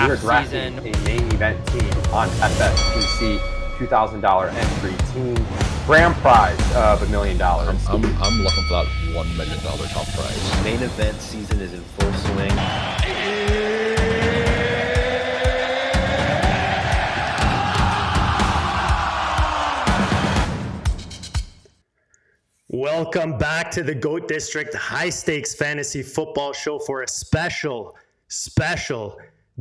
draft season. A main event team on FFPC, $2,000 entry team. Grand prize of $1 million. I'm looking for that $1 million top prize. Main event season is in full swing. Welcome back to the GOAT District High Stakes Fantasy Football Show for a special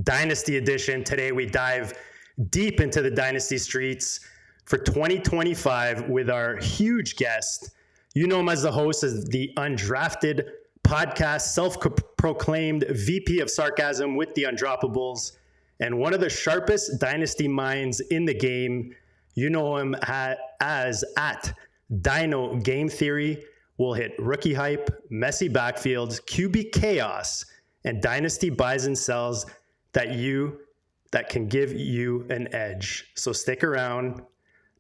Dynasty edition. Today we dive deep into the Dynasty streets for 2025 with our huge guest. You know him as the host of the Undrafted Podcast, self-proclaimed VP of Sarcasm with the Undroppables, and one of the sharpest Dynasty minds in the game. You know him as at Dino Game Theory. Will hit rookie hype, messy backfields, QB chaos, and Dynasty buys and sells that can give you an edge. So stick around.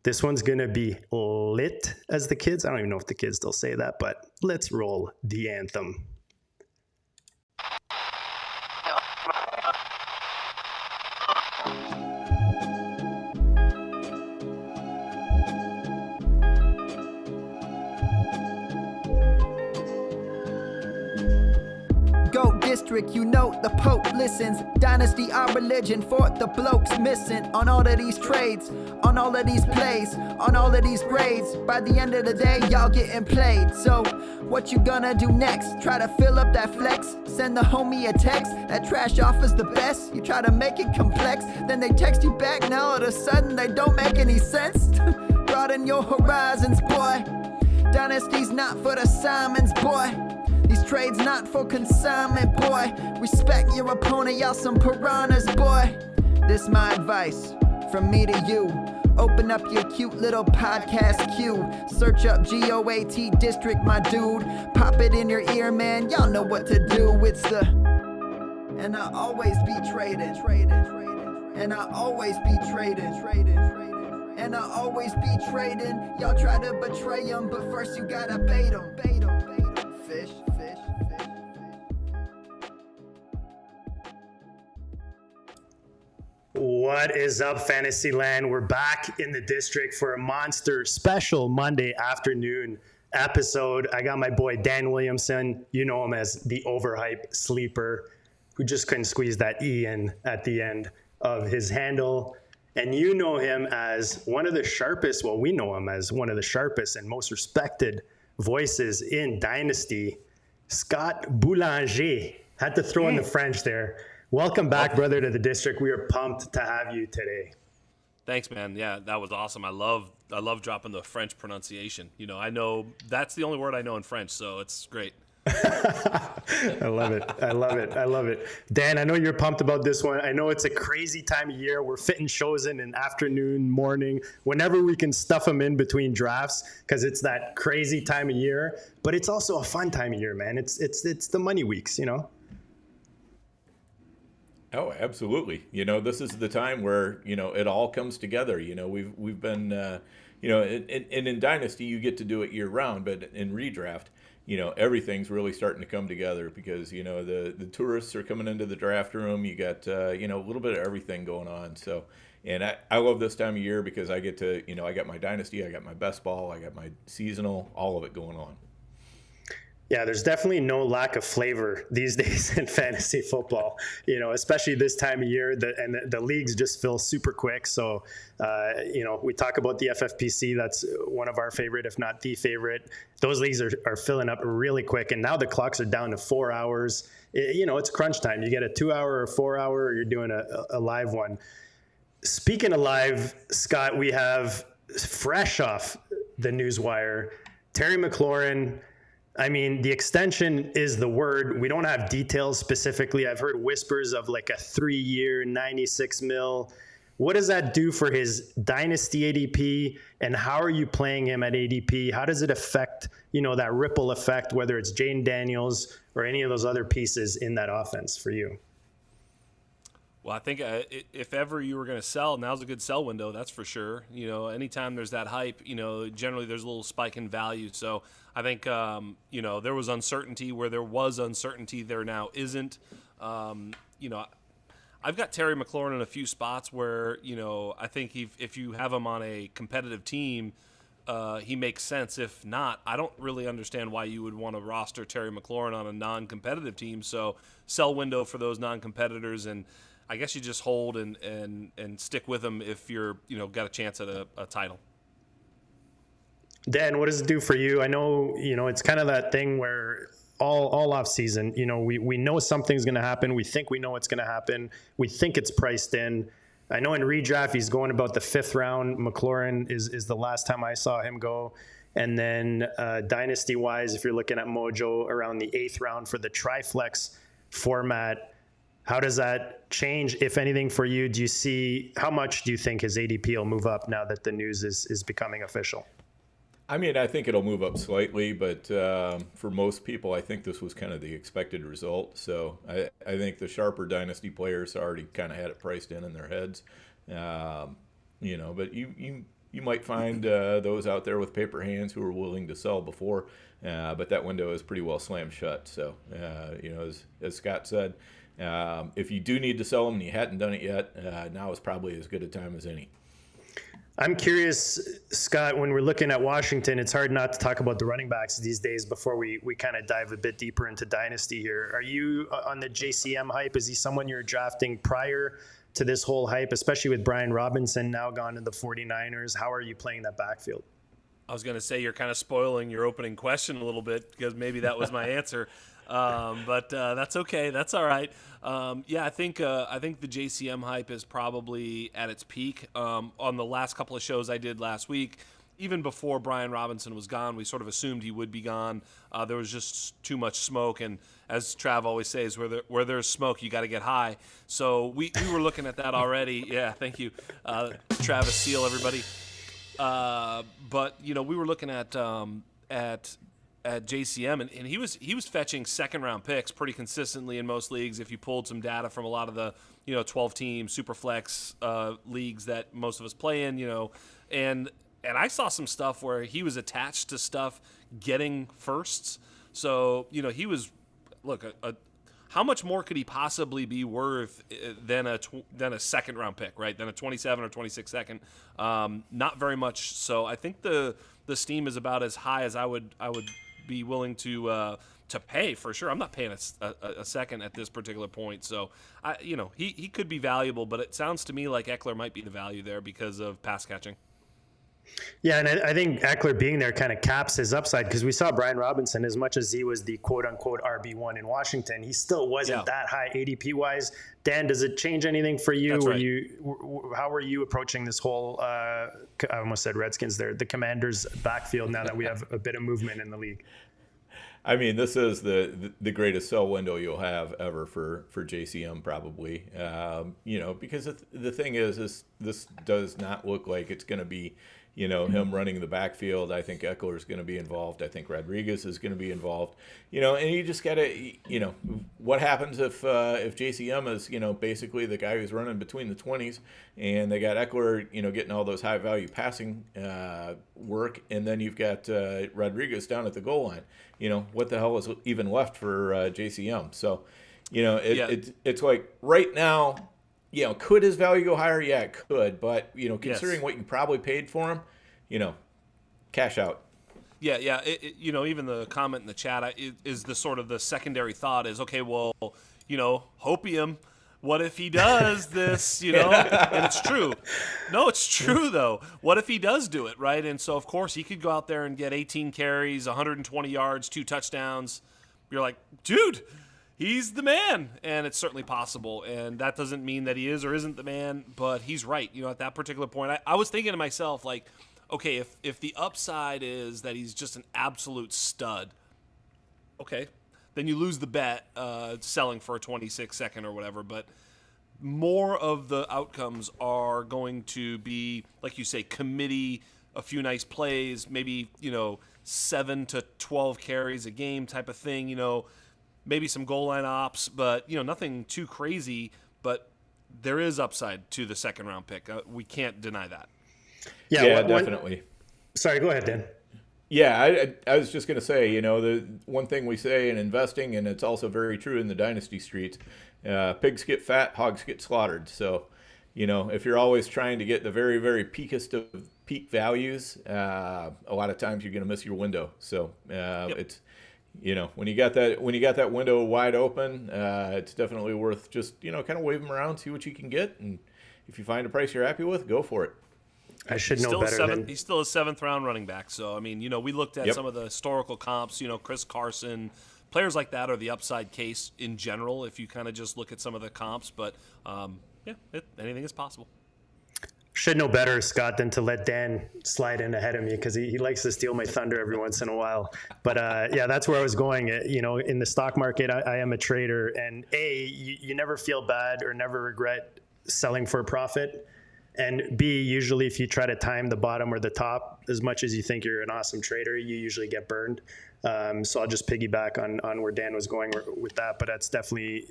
This one's going to be lit, as the kids. I don't even know if the kids still say that, but let's roll the anthem. District, you know the Pope listens. Dynasty, our religion, for the blokes missing. On all of these trades, on all of these plays, on all of these grades. By the end of the day, y'all getting played. So, what you gonna do next? Try to fill up that flex? Send the homie a text? That trash offer's the best? You try to make it complex, then they text you back. Now all of a sudden, they don't make any sense. Broaden your horizons, boy. Dynasty's not for the Simons, boy. These trades not for consignment, boy. Respect your opponent, y'all some piranhas, boy. This my advice from me to you. Open up your cute little podcast queue. Search up GOAT District, my dude. Pop it in your ear, man. Y'all know what to do. It's the... And I always be traded. And I always be traded. And I always be trading. Y'all try to betray them, but first you gotta bait them. Fish. What is up, Fantasyland? We're back in the district for a monster special Monday afternoon episode. I got my boy Dan Williamson. You know him as the overhype sleeper who just couldn't squeeze that E in at the end of his handle. And you know him as one of the sharpest, well, we know him as one of the sharpest and most respected voices in Dynasty, Scott Boulanger. Had to throw in the French there. Welcome back, brother, to the district. We are pumped to have you today. Thanks, man. Yeah, that was awesome. I love dropping the French pronunciation. You know, I know that's the only word I know in French, so it's great. I love it. Dan, I know you're pumped about this one. I know it's a crazy time of year. We're fitting shows in afternoon, morning, whenever we can stuff them in between drafts, because it's that crazy time of year. But it's also a fun time of year, man. It's the money weeks, you know. Oh, absolutely. You know, this is the time where, you know, it all comes together. You know, we've been, you know, and in Dynasty, you get to do it year round, but in redraft, you know, everything's really starting to come together because, you know, the tourists are coming into the draft room. You got, you know, a little bit of everything going on. So, and I love this time of year because I get to, you know, I got my Dynasty, I got my best ball, I got my seasonal, all of it going on. Yeah, there's definitely no lack of flavor these days in fantasy football, you know, especially this time of year. The leagues just fill super quick. So, you know, we talk about the FFPC. That's one of our favorite, if not the favorite. Those leagues are filling up really quick. And now the clocks are down to 4 hours. You know, it's crunch time. You get a 2 hour or 4 hour, or you're doing a live one. Speaking of live, Scott, we have fresh off the newswire, Terry McLaurin. I mean, the extension is the word. We don't have details specifically. I've heard whispers of like a 3-year, 96 mil. What does that do for his dynasty ADP? And how are you playing him at ADP? How does it affect, you know, that ripple effect, whether it's Jane Daniels or any of those other pieces in that offense for you? Well, I think if ever you were going to sell, now's a good sell window, that's for sure. You know, anytime there's that hype, you know, generally there's a little spike in value. So I think, you know, there was uncertainty where there was uncertainty, there now isn't. You know, I've got Terry McLaurin in a few spots where, I think if you have him on a competitive team, he makes sense. If not, I don't really understand why you would want to roster Terry McLaurin on a non-competitive team. So sell window for those non-competitors, and I guess you just hold and stick with them if you're, got a chance at a title. Dan, what does it do for you? I know, it's kind of that thing where all off season, we know something's going to happen. We think we know what's going to happen. We think it's priced in. I know in redraft, he's going about the 5th round. McLaurin is the last time I saw him go. And then dynasty wise, if you're looking at Mojo, around the 8th round for the Triflex format. How does that change, if anything, for you? How much do you think his ADP will move up now that the news is becoming official? I mean, I think it'll move up slightly, but for most people, I think this was kind of the expected result. So I think the sharper dynasty players already kind of had it priced in their heads. But you might find those out there with paper hands who are willing to sell before, but that window is pretty well slammed shut. So, as Scott said, if you do need to sell them and you hadn't done it yet, now is probably as good a time as any. I'm curious, Scott, when we're looking at Washington, it's hard not to talk about the running backs these days before we kind of dive a bit deeper into Dynasty here. Are you on the JCM hype? Is he someone you're drafting prior to this whole hype, especially with Brian Robinson now gone to the 49ers? How are you playing that backfield? I was going to say you're kind of spoiling your opening question a little bit because maybe that was my answer. But that's okay. That's all right. I think the JCM hype is probably at its peak. On the last couple of shows I did last week, even before Brian Robinson was gone, we sort of assumed he would be gone. There was just too much smoke, and as Trav always says, where there's smoke, you got to get high. So we were looking at that already. Yeah, thank you, Travis Seal, everybody. But we were looking at JCM, and he was fetching second-round picks pretty consistently in most leagues. If you pulled some data from a lot of the 12-team Superflex leagues that most of us play in, and I saw some stuff where he was attached to stuff getting firsts. So he was how much more could he possibly be worth than a second-round pick, right? Than a 27 or 26 second. Not very much. So I think the steam is about as high as I would be willing to pay for sure. I'm not paying a second at this particular point. So he could be valuable, but it sounds to me like Eckler might be the value there because of pass catching. Yeah, and I think Eckler being there kind of caps his upside because we saw Brian Robinson, as much as he was the quote-unquote RB1 in Washington, he still wasn't that high ADP-wise. Dan, does it change anything for you? That's right. How are you approaching this whole, I almost said Redskins there, the Commanders' backfield now that we have a bit of movement in the league? I mean, this is the greatest sell window you'll have ever for JCM probably, because the thing is this does not look like it's going to be, him running the backfield. I think Eckler is going to be involved. I think Rodriguez is going to be involved, and you just got to, what happens if JCM is, basically the guy who's running between the 20s and they got Eckler, getting all those high value passing work. And then you've got Rodriguez down at the goal line. What the hell is even left for JCM? So, it's like right now, could his value go higher? Yeah, it could. But, considering what you probably paid for him, cash out. Yeah. Even the comment in the chat is the sort of the secondary thought is, okay, well, hopium. What if he does this, And it's true. No, it's true, though. What if he does do it, right? And so, of course, he could go out there and get 18 carries, 120 yards, 2 touchdowns. You're like, dude, he's the man. And it's certainly possible. And that doesn't mean that he is or isn't the man, but he's right. At that particular point, I was thinking to myself, like, okay, if the upside is that he's just an absolute stud, okay, then you lose the bet selling for a 26 second or whatever. But more of the outcomes are going to be, like you say, committee, a few nice plays, maybe, 7 to 12 carries a game type of thing, maybe some goal line ops, but, nothing too crazy. But there is upside to the second round pick. We can't deny that. Yeah, definitely. Sorry, go ahead, Dan. Yeah, I was just going to say, the one thing we say in investing, and it's also very true in the dynasty streets, pigs get fat, hogs get slaughtered. So, if you're always trying to get the very, very peakest of peak values, a lot of times you're going to miss your window. So it's, when you got that window wide open, it's definitely worth just, kind of wave them around, see what you can get. And if you find a price you're happy with, go for it. I should know better. He's still a 7th round running back. So, I mean, we looked at some of the historical comps, Chris Carson, players like that are the upside case in general if you kind of just look at some of the comps. But, anything is possible. Should know better, Scott, than to let Dan slide in ahead of me because he likes to steal my thunder every once in a while. But, that's where I was going. In the stock market, I am a trader. And, you never feel bad or never regret selling for a profit. And B, usually if you try to time the bottom or the top, as much as you think you're an awesome trader, you usually get burned. So I'll just piggyback on where Dan was going with that. But that's definitely,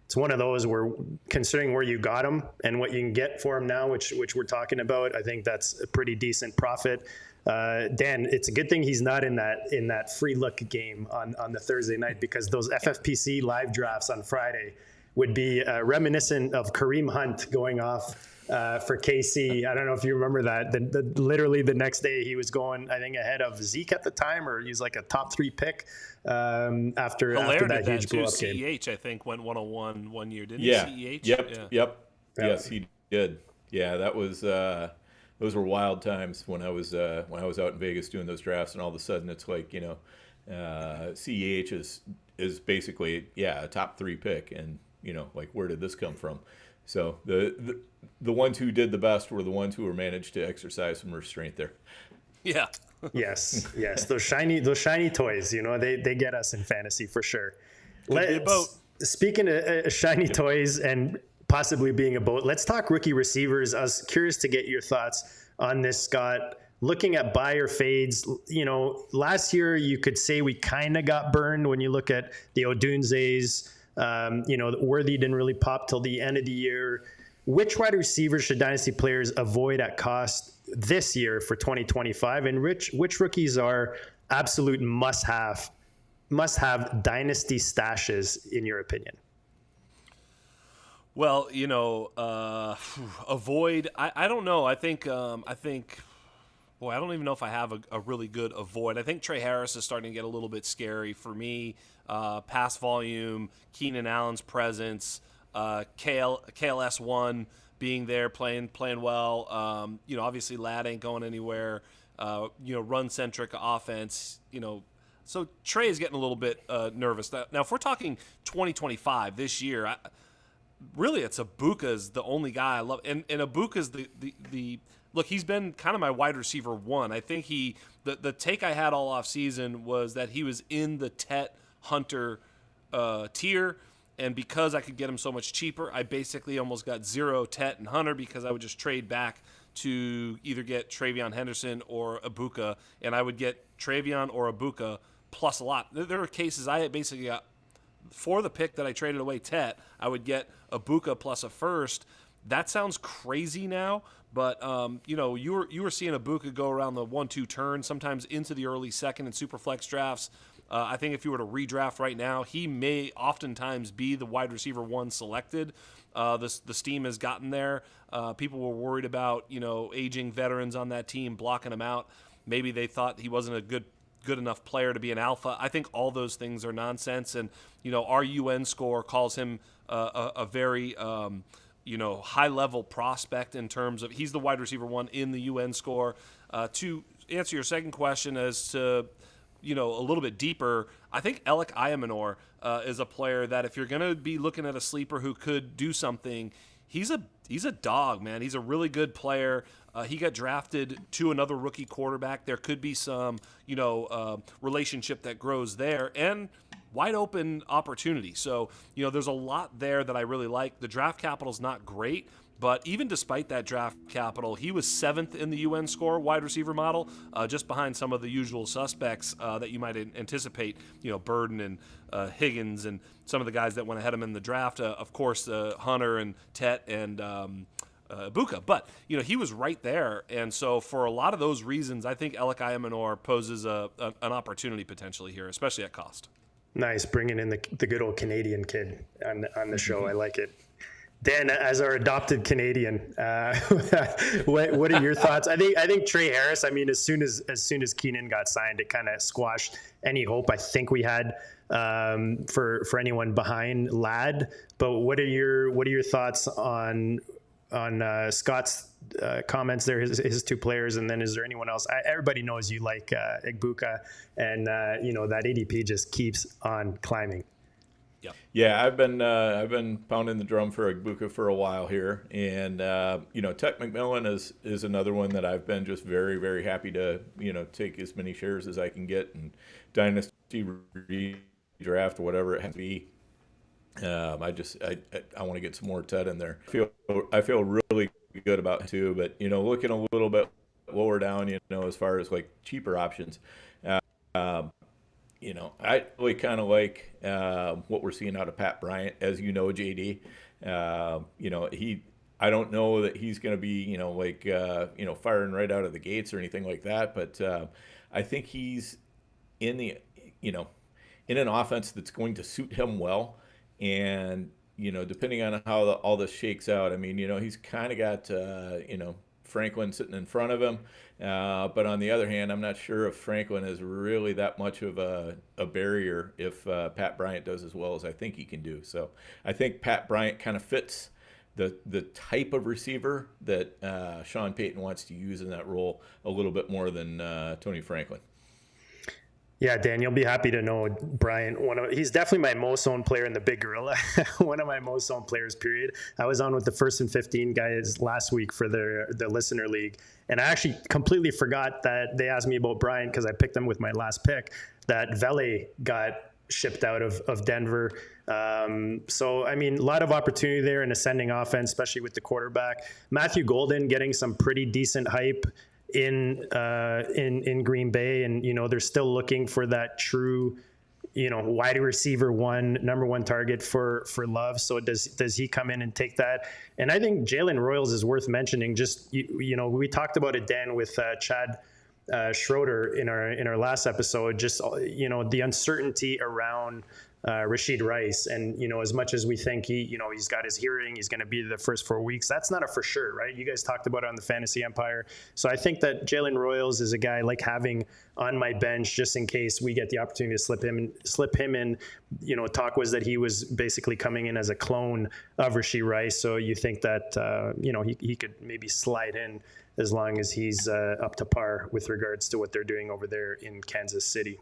it's one of those where considering where you got them and what you can get for them now, which we're talking about, I think that's a pretty decent profit. Dan, it's a good thing he's not in that free look game on the Thursday night, because those FFPC live drafts on Friday would be reminiscent of Kareem Hunt going off for KC. I don't know if you remember that. Literally the next day he was going, I think, ahead of Zeke at the time, or he was like a top 3 pick after that huge blow-up game. CEH, I think, went 101 one year, didn't he? CEH? Yep. Yes, he did. Yeah, that was those were wild times when I was out in Vegas doing those drafts, and all of a sudden it's like, CEH is basically a top 3 pick, and like, where did this come from? So the ones who did the best were the ones who were managed to exercise some restraint there. Yeah. Yes. Those shiny toys, they get us in fantasy for sure. Speaking of shiny toys and possibly being a boat, let's talk rookie receivers. I was curious to get your thoughts on this, Scott. Looking at buyer fades, last year you could say we kind of got burned when you look at the Odunzes. Worthy didn't really pop till the end of the year. Which wide receivers should dynasty players avoid at cost this year for 2025? And which rookies are absolute must-have dynasty stashes in your opinion? Well, avoid. I don't know. I think. Boy, I don't even know if I have a really good avoid. I think Trey Harris is starting to get a little bit scary for me. Pass volume, Keenan Allen's presence, KLS1 being there, playing well. Obviously Ladd ain't going anywhere. Run-centric offense. So Trey is getting a little bit nervous. Now, if we're talking 2025 this year, really it's Ibuka's the only guy I love, and Ibuka's the look, he's been kind of my wide receiver 1. I think the take I had all off season was that he was in the Tet Hunter tier, and because I could get him so much cheaper, I basically almost got 0 Tet and Hunter because I would just trade back to either get Travion Henderson or Ibuka, and I would get Travion or Ibuka plus a lot. There were cases I basically got for the pick that I traded away Tet, I would get Ibuka plus a first. That sounds crazy now, but you were seeing Ibuka go around the 1-2 turn, sometimes into the early second in Superflex drafts. I think if you were to redraft right now, he may oftentimes be the wide receiver 1 selected. The steam has gotten there. People were worried about aging veterans on that team blocking him out. Maybe they thought he wasn't a good enough player to be an alpha. I think all those things are nonsense, and our UN score calls him a very high-level prospect in terms of he's the wide receiver 1 in the UN score. To answer your second question as to, a little bit deeper, I think Alec Ayamanor is a player that if you're going to be looking at a sleeper who could do something, he's a dog, man. He's a really good player. He got drafted to another rookie quarterback. There could be some, relationship that grows there, and wide open opportunity. So, there's a lot there that I really like. The draft capital's not great, but even despite that draft capital, he was 7th in the UN score wide receiver model, just behind some of the usual suspects that you might anticipate, Burden and Higgins and some of the guys that went ahead of him in the draft. Of course, Hunter and Tet and Ibuka. But, he was right there. And so for a lot of those reasons, I think Elikai Emanor poses an opportunity potentially here, especially at cost. Nice, bringing in the good old Canadian kid on the show. I like it. Dan, as our adopted Canadian, what are your thoughts? I think Trey Harris. I mean, as soon as Keenan got signed, it kind of squashed any hope I think we had for anyone behind Ladd. But what are your thoughts on Scott's comments there? His two players, and then is there anyone else? Everybody knows you like Ibuka, and that ADP just keeps on climbing. Yeah, I've been pounding the drum for Ibuka for a while here, and Tech McMillan is another one that I've been just very, very happy to take as many shares as I can get in Dynasty redraft, whatever it has to be. I want to get some more Ted in there. I feel really good about it too, but looking a little bit lower down, as far as like cheaper options. I really kind of like what we're seeing out of Pat Bryant, as JD. I don't know that he's going to be, firing right out of the gates or anything like that, but I think he's in in an offense that's going to suit him well, and depending on how all this shakes out, I mean, he's kind of got Franklin sitting in front of him. But on the other hand, I'm not sure if Franklin is really that much of a barrier if Pat Bryant does as well as I think he can do. So I think Pat Bryant kind of fits the type of receiver that Sean Payton wants to use in that role a little bit more than Tony Franklin. Yeah, Dan, you'll be happy to know Bryant. He's definitely my most owned player in the Big Gorilla. One of my most owned players, period. I was on with the 1st and 15 guys last week for the listener league, and I actually completely forgot that they asked me about Bryant because I picked him with my last pick. That Vele got shipped out of Denver. So I mean, a lot of opportunity there in ascending offense, especially with the quarterback. Matthew Golden getting some pretty decent hype in Green Bay, and they're still looking for that true wide receiver number one target for Love. So does he come in and take that? And I think Jalen Royals is worth mentioning. Just we talked about it, Dan, with Chad Schroeder in our last episode. Just the uncertainty around Rashid Rice, and as much as we think he's got his hearing, he's going to be the first 4 weeks. That's not a for sure, right? You guys talked about it on the Fantasy Empire. So I think that Jalen Royals is a guy I like having on my bench just in case we get the opportunity to slip him in. Talk was that he was basically coming in as a clone of Rashid Rice. So you think that he could maybe slide in as long as he's up to par with regards to what they're doing over there in Kansas City.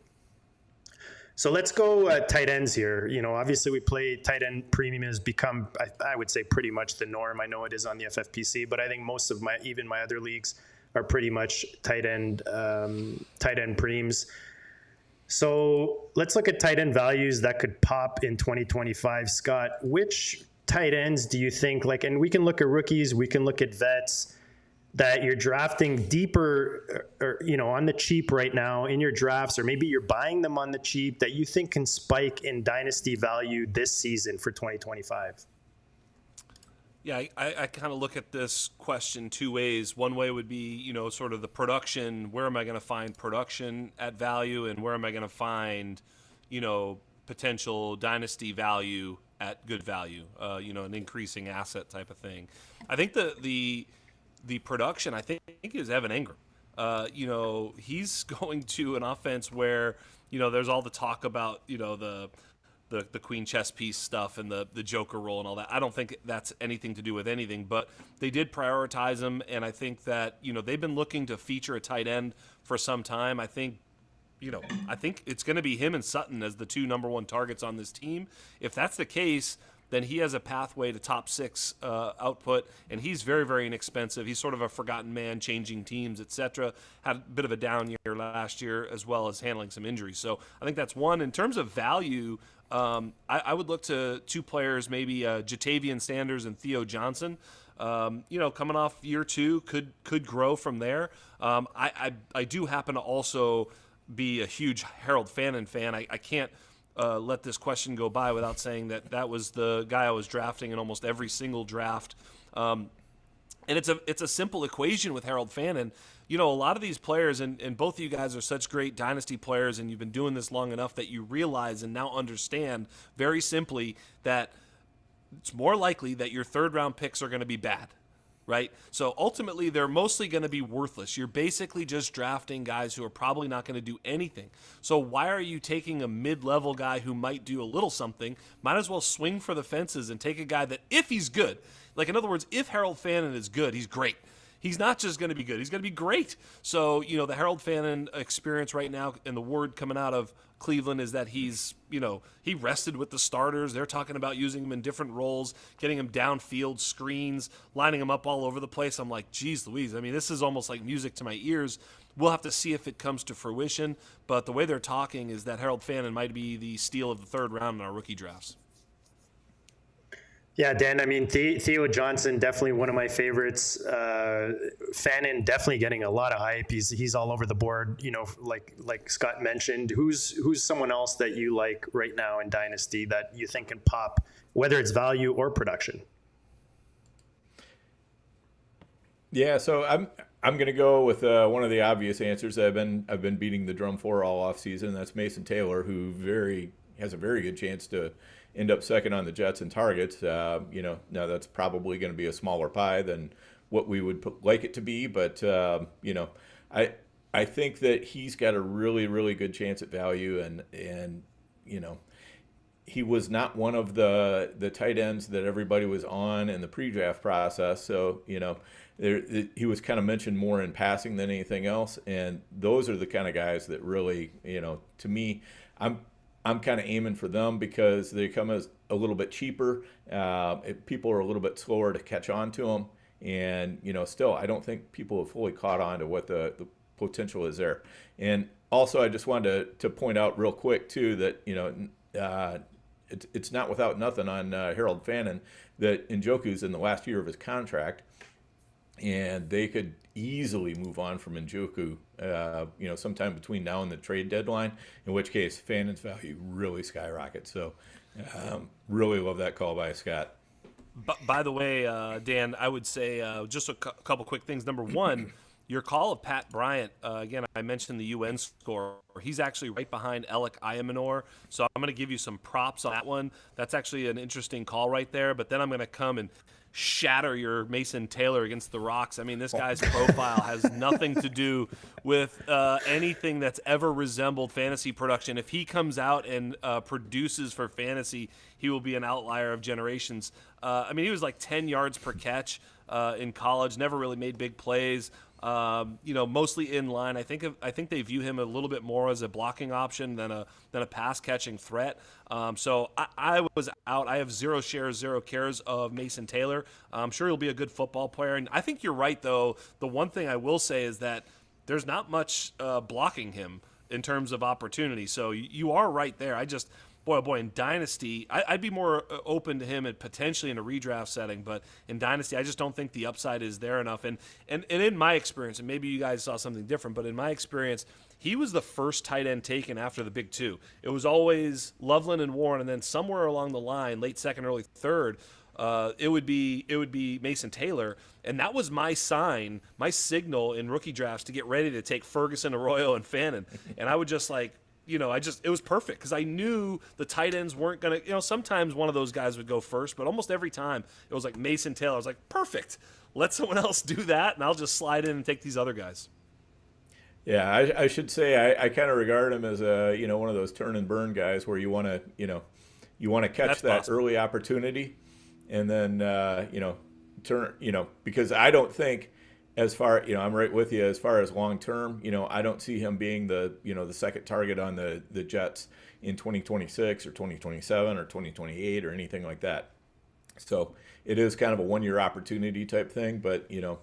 So let's go tight ends here. Obviously we play tight end premium has become, I would say, pretty much the norm. I know it is on the FFPC, but I think most of my other leagues are pretty much tight end preems. So let's look at tight end values that could pop in 2025. Scott, which tight ends do you think, and we can look at rookies, we can look at vets, that you're drafting deeper or on the cheap right now in your drafts, or maybe you're buying them on the cheap, that you think can spike in dynasty value this season for 2025? Yeah, I kind of look at this question two ways. One way would be, sort of the production. Where am I going to find production at value, and where am I going to find, potential dynasty value at good value, an increasing asset type of thing. I think the production, I think, is Evan Engram. He's going to an offense where, there's all the talk about, the queen chess piece stuff and the Joker role and all that. I don't think that's anything to do with anything, but they did prioritize him, and I think that, they've been looking to feature a tight end for some time. I think it's going to be him and Sutton as the two number one targets on this team. If that's the case, then he has a pathway to top 6 output, and he's very, very inexpensive. He's sort of a forgotten man, changing teams, etc. Had a bit of a down year last year, as well as handling some injuries. So I think that's one. In terms of value, I would look to two players, maybe Jatavian Sanders and Theo Johnson. Coming off year 2, could grow from there. I do happen to also be a huge Harold Fannin fan. I can't let this question go by without saying that was the guy I was drafting in almost every single draft And it's a simple equation with Harold Fannin. You know, a lot of these players, and both of you guys are such great dynasty players, and you've been doing this long enough that you realize and now understand very simply that it's more likely that your third-round picks are going to be bad, right? So ultimately, they're mostly going to be worthless. You're basically just drafting guys who are probably not going to do anything. So why are you taking a mid-level guy who might do a little something? Might as well swing for the fences and take a guy that, if he's good, like in other words, if Harold Fannin is good, he's great. He's not just going to be good. He's going to be great. So, you know, the Harold Fannin experience right now, and the word coming out of Cleveland is that he's, you know, he rested with the starters. They're talking about using him in different roles, getting him downfield screens, lining him up all over the place. I'm like, geez Louise. I mean, this is almost like music to my ears. We'll have to see if it comes to fruition. But the way they're talking is that Harold Fannin might be the steal of the third round in our rookie drafts. Yeah, Dan, I mean, Theo Johnson, definitely one of my favorites. Fannin definitely getting a lot of hype. He's all over the board, you know, like Scott mentioned. Who's someone else that you like right now in Dynasty that you think can pop, whether it's value or production? Yeah, so I'm going to go with one of the obvious answers that I've been beating the drum for all offseason. That's Mason Taylor, who has a very good chance to end up second on the Jets in targets. You know, now that's probably going to be a smaller pie than what we would like it to be, but you know, I think that he's got a really, really good chance at value, and you know, he was not one of the tight ends that everybody was on in the pre-draft process. So, you know, he was kind of mentioned more in passing than anything else, and those are the kind of guys that really, you know, to me, I'm kind of aiming for them because they come as a little bit cheaper. People are a little bit slower to catch on to them. And, you know, still, I don't think people have fully caught on to what the potential is there. And also, I just wanted to point out real quick, too, that, you know, it's not without nothing on Harold Fannin that Njoku's in the last year of his contract. And they could easily move on from Njoku, you know, sometime between now and the trade deadline, in which case Fannin's value really skyrockets. So really love that call by Scott. By the way, Dan, I would say just a couple quick things. Number one, your call of Pat Bryant, again, I mentioned the UN score. He's actually right behind Alec Ayamanor, so I'm going to give you some props on that one. That's actually an interesting call right there, but then I'm going to come and shatter your Mason Taylor against the rocks. I mean, this guy's profile has nothing to do with anything that's ever resembled fantasy production. If he comes out and produces for fantasy, he will be an outlier of generations. I mean, he was like 10 yards per catch in college, never really made big plays. You know, mostly in line. I think they view him a little bit more as a blocking option than a pass catching threat. So I was out. I have zero shares, zero cares of Mason Taylor. I'm sure he'll be a good football player. And I think you're right, though. The one thing I will say is that there's not much blocking him in terms of opportunity. So you are right there. Boy, in Dynasty, I'd be more open to him and potentially in a redraft setting, but in Dynasty, I just don't think the upside is there enough. And in my experience, and maybe you guys saw something different, but in my experience, he was the first tight end taken after the big two. It was always Loveland and Warren, and then somewhere along the line, late second, early third, it would be Mason Taylor, and that was my sign, my signal in rookie drafts to get ready to take Ferguson, Arroyo, and Fannin, and I would just like, you know, it was perfect because I knew the tight ends weren't going to, you know, sometimes one of those guys would go first, but almost every time it was like Mason Taylor. I was like, perfect. Let someone else do that, and I'll just slide in and take these other guys. Yeah, I should say I kind of regard him as a, you know, one of those turn and burn guys where you want to catch That's that possible. early opportunity and then, you know, turn, you know, because I don't think, as far, you know, I'm right with you as far as long term, you know, I don't see him being the, you know, the second target on the Jets in 2026 or 2027 or 2028 or anything like that. So it is kind of a 1 year opportunity type thing, but, you know,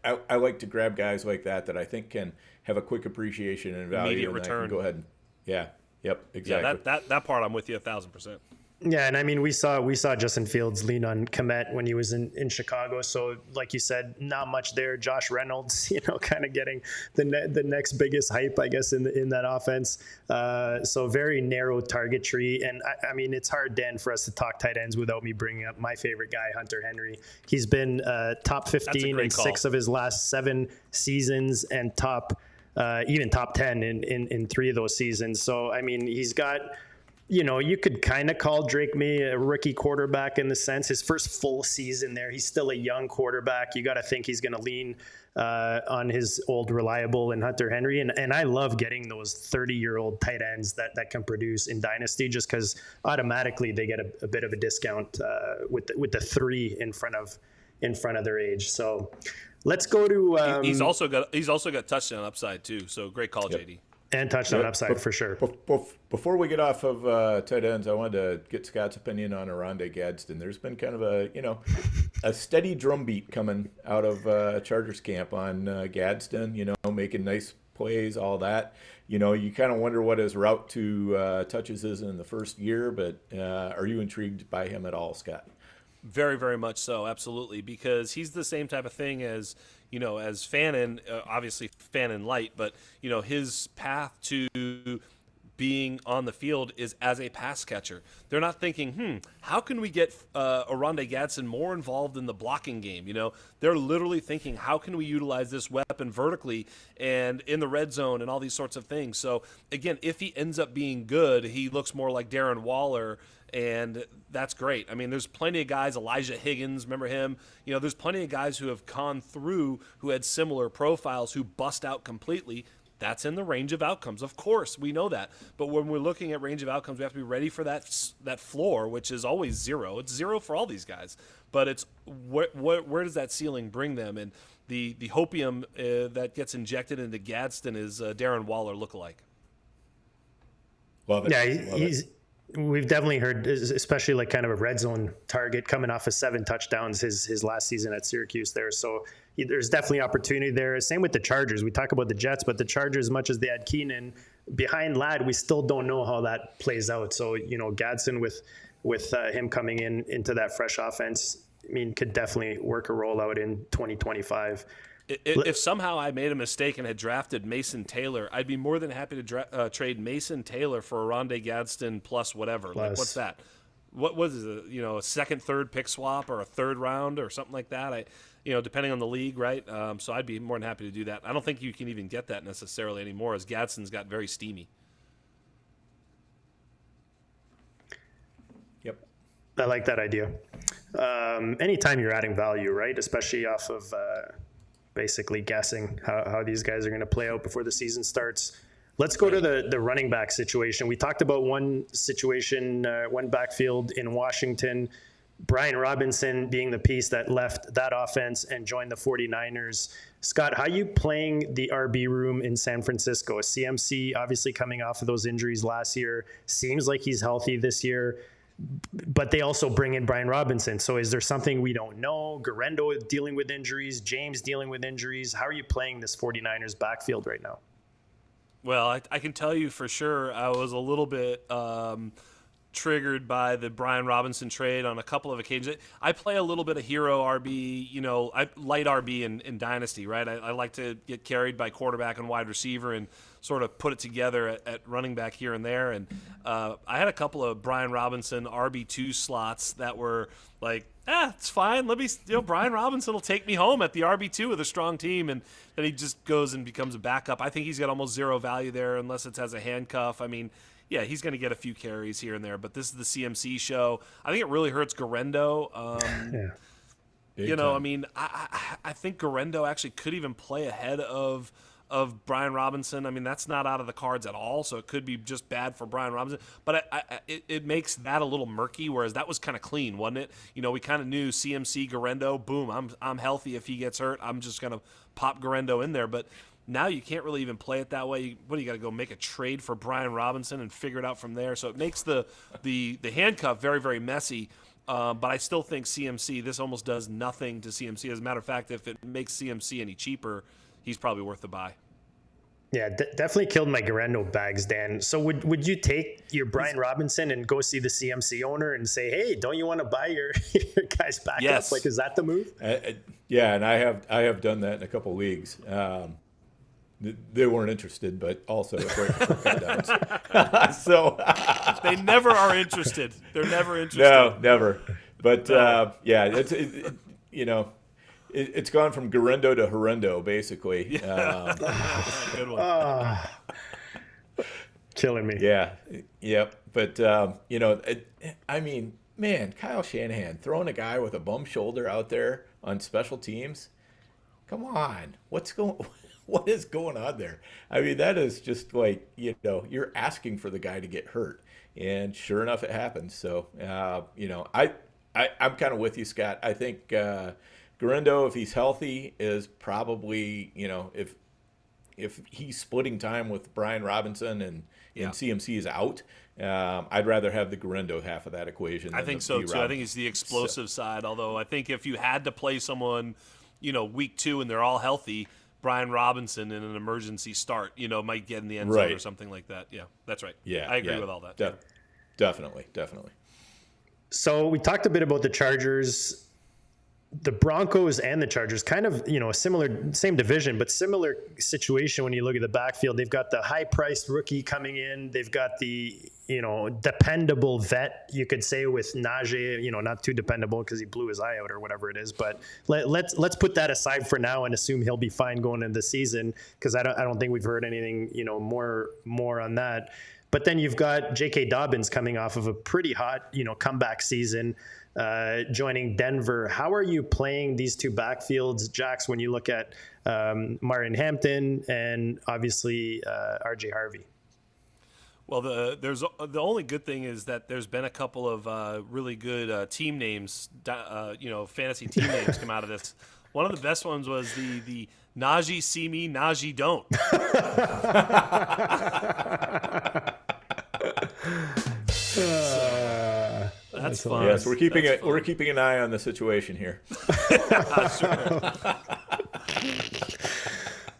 I like to grab guys like that I think can have a quick appreciation and value. Immediate and return. I can go ahead and, yep, exactly. Yeah, that part I'm with you 1,000%. Yeah, and I mean we saw Justin Fields lean on Komet when he was in Chicago. So like you said, not much there. Josh Reynolds, kind of getting the next biggest hype, I guess, in that offense. So very narrow target tree, and I mean it's hard, Dan, for us to talk tight ends without me bringing up my favorite guy, Hunter Henry. He's been top 15 in 6 of his last 7 seasons, and even top 10 in 3 of those seasons. So I mean he's got. You could kind of call Drake May a rookie quarterback in the sense his first full season there. He's still a young quarterback. You got to think he's going to lean on his old reliable and Hunter Henry. And I love getting those 30-year-old tight ends that can produce in Dynasty just because automatically they get a bit of a discount with the 3 in front of their age. So let's go to. He's also got touchdown upside too. So great call, Yep. JD. And touchdown upside for sure. Before we get off of tight ends, I wanted to get Scott's opinion on Oronde Gadsden. There's been kind of a steady drumbeat coming out of Chargers camp on Gadsden. Making nice plays, all that. You kind of wonder what his route to touches is in the first year. But are you intrigued by him at all, Scott? Very, very much so, absolutely, because he's the same type of thing as Fannin, obviously Fannin light, but his path to being on the field is as a pass catcher. They're not thinking, how can we get Oronde Gadsden more involved in the blocking game? They're literally thinking, how can we utilize this weapon vertically and in the red zone and all these sorts of things. So again, if he ends up being good, he looks more like Darren Waller. And that's great. I mean, there's plenty of guys, Elijah Higgins, remember him? There's plenty of guys who have gone through who had similar profiles who bust out completely. That's in the range of outcomes. Of course, we know that. But when we're looking at range of outcomes, we have to be ready for that floor, which is always 0. It's 0 for all these guys. But it's where does that ceiling bring them? And the hopium that gets injected into Gadsden is Darren Waller lookalike. Love it. Yeah, we've definitely heard, especially like kind of a red zone target coming off of 7 touchdowns his last season at Syracuse there. So there's definitely opportunity there. Same with the Chargers. We talk about the Jets, but the Chargers, as much as they had Keenan behind Ladd, we still don't know how that plays out. So, Gadsden with him coming into that fresh offense, could definitely work a rollout in 2025. If somehow I made a mistake and had drafted Mason Taylor, I'd be more than happy to trade Mason Taylor for Oronde Gadsden plus whatever. Like, what's that? What was it? A second, third pick swap or a third round or something like that. Depending on the league, right? So I'd be more than happy to do that. I don't think you can even get that necessarily anymore, as Gadsden's got very steamy. Yep. I like that idea. Anytime you're adding value, right? Especially off of basically guessing how these guys are going to play out before the season starts. Let's go to the running back situation. We talked about one situation, one backfield in Washington, Brian Robinson being the piece that left that offense and joined the 49ers. Scott, how are you playing the RB room in San Francisco? CMC obviously coming off of those injuries last year. Seems like he's healthy this year. But they also bring in Brian Robinson. So is there something we don't know? Garendo dealing with injuries, James dealing with injuries. How are you playing this 49ers backfield right now? Well, I can tell you for sure I was a little bit triggered by the Brian Robinson trade on a couple of occasions. I play a little bit of hero RB, I light RB in Dynasty, right? I like to get carried by quarterback and wide receiver and sort of put it together at running back here and there. And I had a couple of Brian Robinson RB2 slots that were like, it's fine. Let me, Brian Robinson will take me home at the RB2 with a strong team. And then he just goes and becomes a backup. I think he's got almost 0 value there unless it has a handcuff. I mean, yeah, he's going to get a few carries here and there, but this is the CMC show. I think it really hurts Garendo. I think Garendo actually could even play ahead of Brian Robinson. I mean, that's not out of the cards at all, so it could be just bad for Brian Robinson. But it makes that a little murky, whereas that was kind of clean, wasn't it? We kind of knew CMC, Garendo, boom, I'm healthy. If he gets hurt, I'm just going to pop Garendo in there. But now you can't really even play it that way. What do you got to go make a trade for Brian Robinson and figure it out from there? So it makes the handcuff very, very messy. But I still think CMC, this almost does nothing to CMC. As a matter of fact, if it makes CMC any cheaper, he's probably worth the buy. Yeah, definitely killed my Garendo bags, Dan. So would you take your Brian Robinson and go see the CMC owner and say, hey, don't you want to buy your guys back Yes. up? Like, is that the move? Yeah, and I have done that in a couple leagues. They weren't interested, but also great for cutdowns. So They never are interested. They're never interested. no, never. But yeah, it's gone from Garendo to Horrendo, basically. Good one. Killing me. Yeah, yep. But I mean, man, Kyle Shanahan throwing a guy with a bum shoulder out there on special teams. Come on, what is going on there? I mean, that is just like, you're asking for the guy to get hurt, and sure enough, it happens. So, I'm kind of with you, Scott. I think Garendo, if he's healthy, is probably, if he's splitting time with Brian Robinson and CMC is out, I'd rather have the Garendo half of that equation. I think so too. I think he's the explosive side. Although I think if you had to play someone, week 2 and they're all healthy, Brian Robinson in an emergency start, might get in the end zone or something like that. Yeah, that's right. Yeah, I agree with all that. Definitely. So we talked a bit about the Chargers. The Broncos and the Chargers, kind of, same division, but similar situation when you look at the backfield. They've got the high-priced rookie coming in. They've got the, dependable vet, you could say, with Najee, not too dependable because he blew his eye out or whatever it is. But let's put that aside for now and assume he'll be fine going into the season, because I don't think we've heard anything, more on that. But then you've got J.K. Dobbins coming off of a pretty hot, comeback season, joining Denver. How are you playing these two backfields, Jax, when you look at Martin Hampton and obviously RJ Harvey? Well, the only good thing is that there's been a couple of really good team names, fantasy team names come out of this. One of the best ones was the Najee see me, Najee don't. That's fun. Yes, we're keeping an eye on the situation here.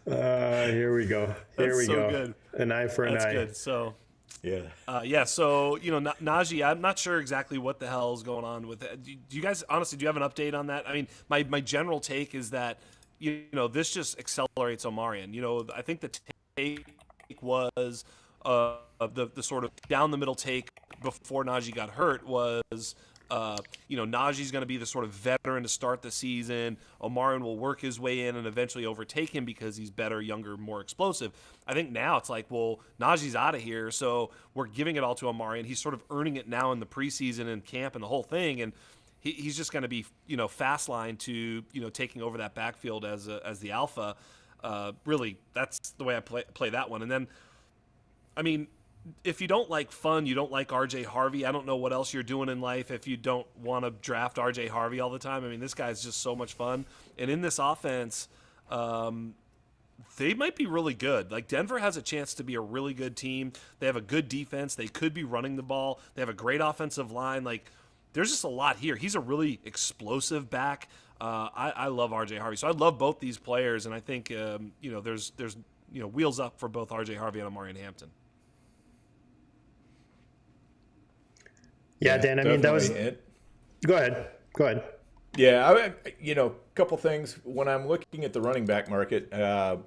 Here we go. That's so good. An eye for an eye. That's good. So yeah. So Najee, I'm not sure exactly what the hell is going on with it. Do you guys honestly do you have an update on that? I mean, my general take is that this just accelerates Omarion. I think the take was the sort of down the middle take before Najee got hurt was Najee's going to be the sort of veteran to start the season. Omarion will work his way in and eventually overtake him because he's better, younger, more explosive. I think now it's like, well, Najee's out of here, so we're giving it all to Omarion. He's sort of earning it now in the preseason and camp and the whole thing, and he's just going to be fast line to taking over that backfield as the alpha. Really, that's the way I play that one. And then, I mean, if you don't like fun, you don't like RJ Harvey, I don't know what else you're doing in life if you don't want to draft RJ Harvey all the time. I mean, this guy's just so much fun. And in this offense, they might be really good. Like, Denver has a chance to be a really good team. They have a good defense. They could be running the ball. They have a great offensive line. Like, there's just a lot here. He's a really explosive back. I love RJ Harvey. So I love both these players, and I think, there's wheels up for both RJ Harvey and Omarion Hampton. Yeah, Dan, I mean, that was... Go ahead. Yeah, a couple things. When I'm looking at the running back market, a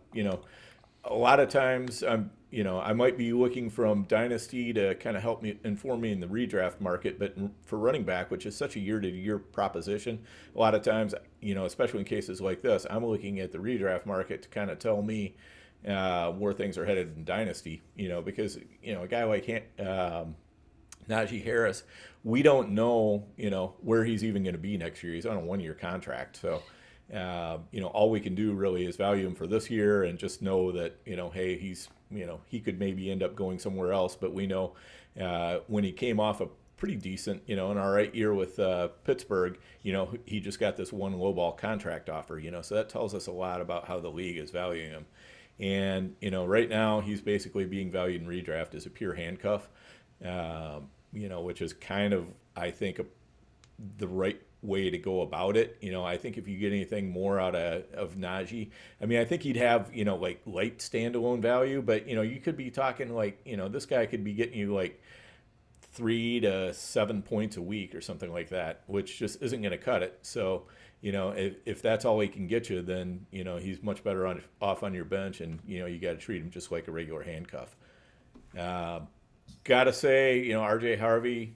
lot of times I might be looking from Dynasty to kind of inform me in the redraft market, but for running back, which is such a year-to-year proposition, a lot of times, especially in cases like this, I'm looking at the redraft market to kind of tell me where things are headed in Dynasty, because, a guy like Najee Harris, we don't know, where he's even going to be next year. He's on a 1-year contract. So, all we can do really is value him for this year and just know that, hey, he's, he could maybe end up going somewhere else. But we know when he came off a pretty decent, an all right year with Pittsburgh, he just got this one lowball contract offer, so that tells us a lot about how the league is valuing him. And, right now he's basically being valued in redraft as a pure handcuff. Which is kind of, I think, the right way to go about it. I think if you get anything more out of Najee, I mean, I think he'd have, like light standalone value, but, you could be talking like, this guy could be getting you like 3 to 7 points a week or something like that, which just isn't going to cut it. So, if that's all he can get you, then, he's much better off on your bench, and, you got to treat him just like a regular handcuff. Got to say, RJ Harvey,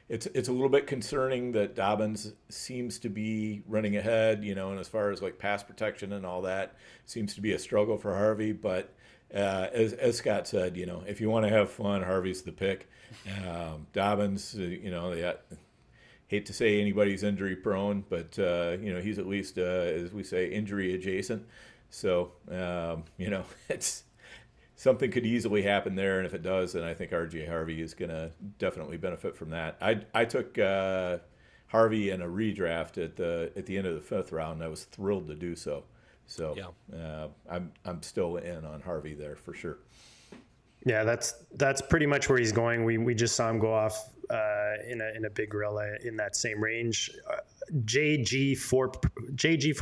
it's a little bit concerning that Dobbins seems to be running ahead, and as far as like pass protection and all that, seems to be a struggle for Harvey. But as Scott said, if you want to have fun, Harvey's the pick. Dobbins, hate to say anybody's injury prone, but he's at least, as we say, injury adjacent. So it's something could easily happen there, and if it does, then I think RJ Harvey is going to definitely benefit from that. I took Harvey in a redraft at the end of the 5th round. I was thrilled to do so. So yeah. I'm still in on Harvey there for sure. Yeah, that's pretty much where he's going. We just saw him go off in a big gorilla in that same range. JG for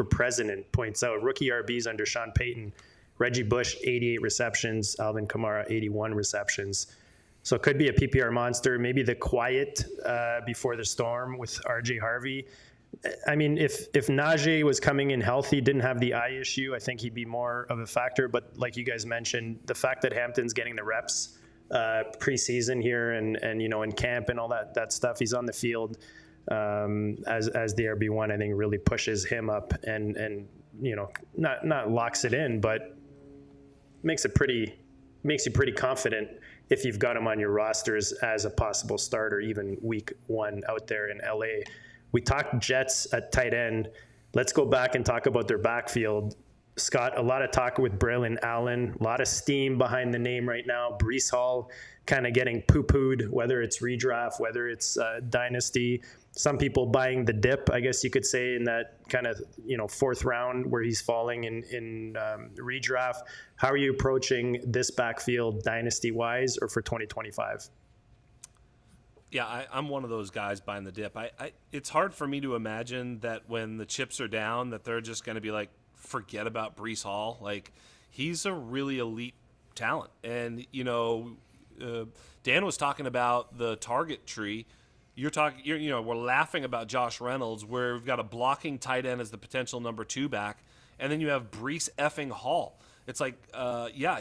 president points out rookie RBs under Sean Payton. Reggie Bush, 88 receptions. Alvin Kamara, 81 receptions. So it could be a PPR monster. Maybe the quiet before the storm with RJ Harvey. I mean, if Najee was coming in healthy, didn't have the eye issue, I think he'd be more of a factor. But like you guys mentioned, the fact that Hampton's getting the reps preseason here and in camp and all that stuff, he's on the field as the RB1, I think really pushes him up and not locks it in, but makes you pretty confident if you've got him on your rosters as a possible starter, even week 1 out there in LA. We talked Jets at tight end. Let's go back and talk about their backfield. Scott, a lot of talk with Braylon Allen, a lot of steam behind the name right now. Breece Hall kind of getting poo-pooed, whether it's redraft, whether it's dynasty. Some people buying the dip, I guess you could say, in that kind of 4th round where he's falling in redraft. How are you approaching this backfield dynasty-wise or for 2025? Yeah, I'm one of those guys buying the dip. It's hard for me to imagine that when the chips are down that they're just going to be like, forget about Breece Hall. Like, he's a really elite talent. And, Dan was talking about the target tree. We're laughing about Josh Reynolds, where we've got a blocking tight end as the potential number 2 back, and then you have Breece effing Hall. It's like,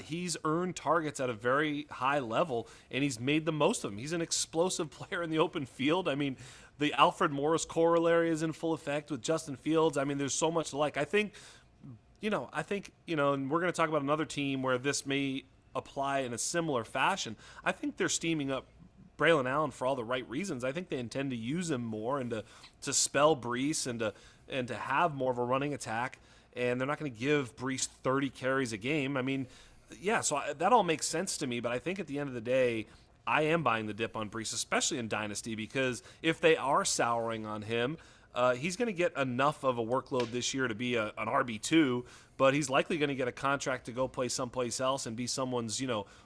he's earned targets at a very high level, and he's made the most of them. He's an explosive player in the open field. I mean, the Alfred Morris corollary is in full effect with Justin Fields. I mean, there's so much to like. I think, and we're going to talk about another team where this may apply in a similar fashion. I think they're steaming up Braylon Allen for all the right reasons. I think they intend to use him more and to spell Breece and to have more of a running attack. And they're not going to give Breece 30 carries a game. I mean, so that all makes sense to me. But I think at the end of the day, I am buying the dip on Breece, especially in Dynasty, because if they are souring on him, he's going to get enough of a workload this year to be an RB2, but he's likely going to get a contract to go play someplace else and be someone's,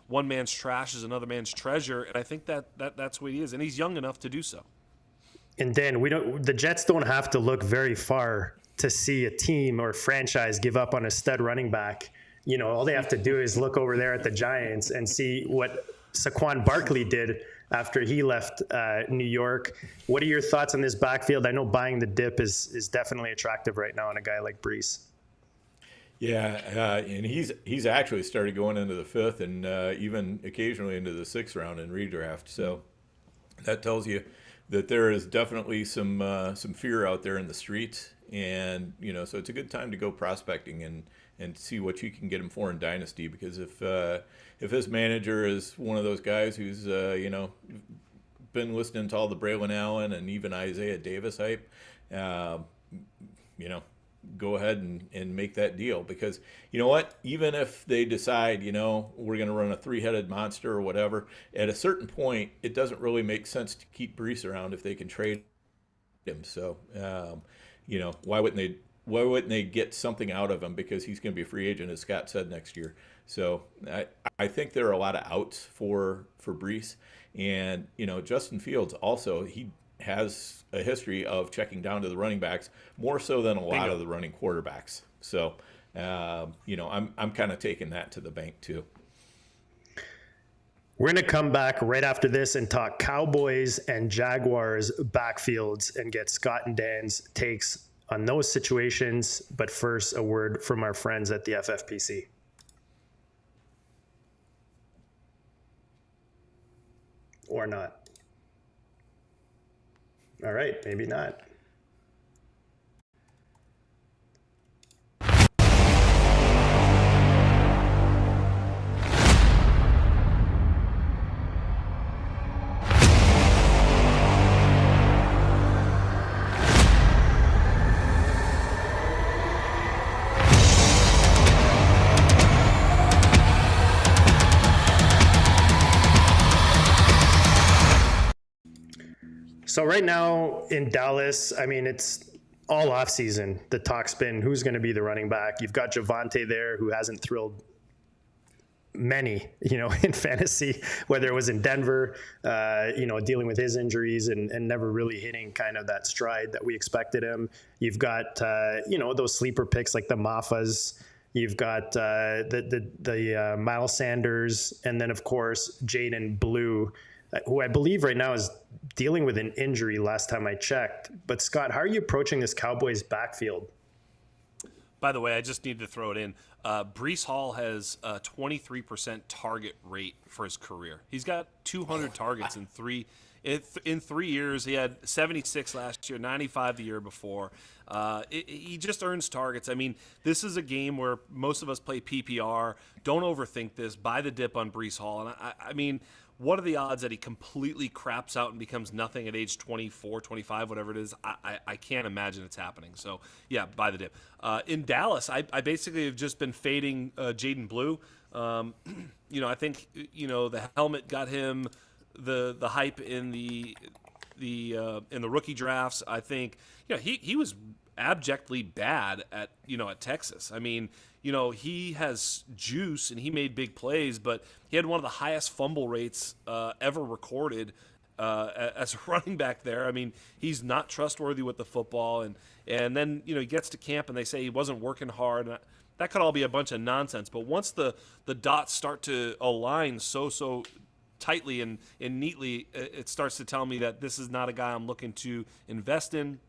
one man's trash is another man's treasure. And I think that's what he is. And he's young enough to do so. And Dan, the Jets don't have to look very far to see a team or franchise give up on a stud running back. All they have to do is look over there at the Giants and see what Saquon Barkley did after he left New York. What are your thoughts on this backfield? I know buying the dip is definitely attractive right now on a guy like Breece. Yeah, and he's actually started going into the 5th and even occasionally into the 6th round in redraft. So that tells you that there is definitely some fear out there in the streets. And, so it's a good time to go prospecting and see what you can get him for in Dynasty, because if his manager is one of those guys who's, been listening to all the Braylon Allen and even Isaiah Davis hype, go ahead and make that deal, because you know what, even if they decide, we're going to run a 3-headed monster or whatever, at a certain point, it doesn't really make sense to keep Breece around if they can trade him. So, why wouldn't they get something out of him, because he's going to be a free agent, as Scott said, next year. So I think there are a lot of outs for Breece. And, Justin Fields also, has a history of checking down to the running backs more so than a lot of the running quarterbacks. So, I'm kind of taking that to the bank too. We're going to come back right after this and talk Cowboys and Jaguars backfields and get Scott and Dan's takes on those situations. But first, a word from our friends at the FFPC. Or not. All right, maybe not. So right now in Dallas, I mean, it's all offseason. The talk's been who's going to be the running back. You've got Javonte there, who hasn't thrilled many, in fantasy, whether it was in Denver, dealing with his injuries and never really hitting kind of that stride that we expected him. You've got, those sleeper picks like the Maffas. You've got the Miles Sanders, and then, of course, Jaden Blue, who I believe right now is dealing with an injury last time I checked. But Scott, how are you approaching this Cowboys backfield? By the way, I just need to throw it in. Breece Hall has a 23% target rate for his career. He's got 200 targets in 3 years. He had 76 last year, 95 the year before. He just earns targets. I mean, this is a game where most of us play PPR. Don't overthink this. Buy the dip on Breece Hall. And I mean, what are the odds that he completely craps out and becomes nothing at age 24, 25, whatever it is? I can't imagine it's happening. So, yeah, buy the dip. In Dallas, I basically have just been fading Jaden Blue. I think, the helmet got him the hype in the rookie drafts. I think, he was abjectly bad at Texas. I mean, he has juice and he made big plays, but he had one of the highest fumble rates ever recorded as a running back there. I mean, he's not trustworthy with the football, and then he gets to camp and they say he wasn't working hard. And that could all be a bunch of nonsense. But once the dots start to align so tightly and neatly, it starts to tell me that this is not a guy I'm looking to invest in.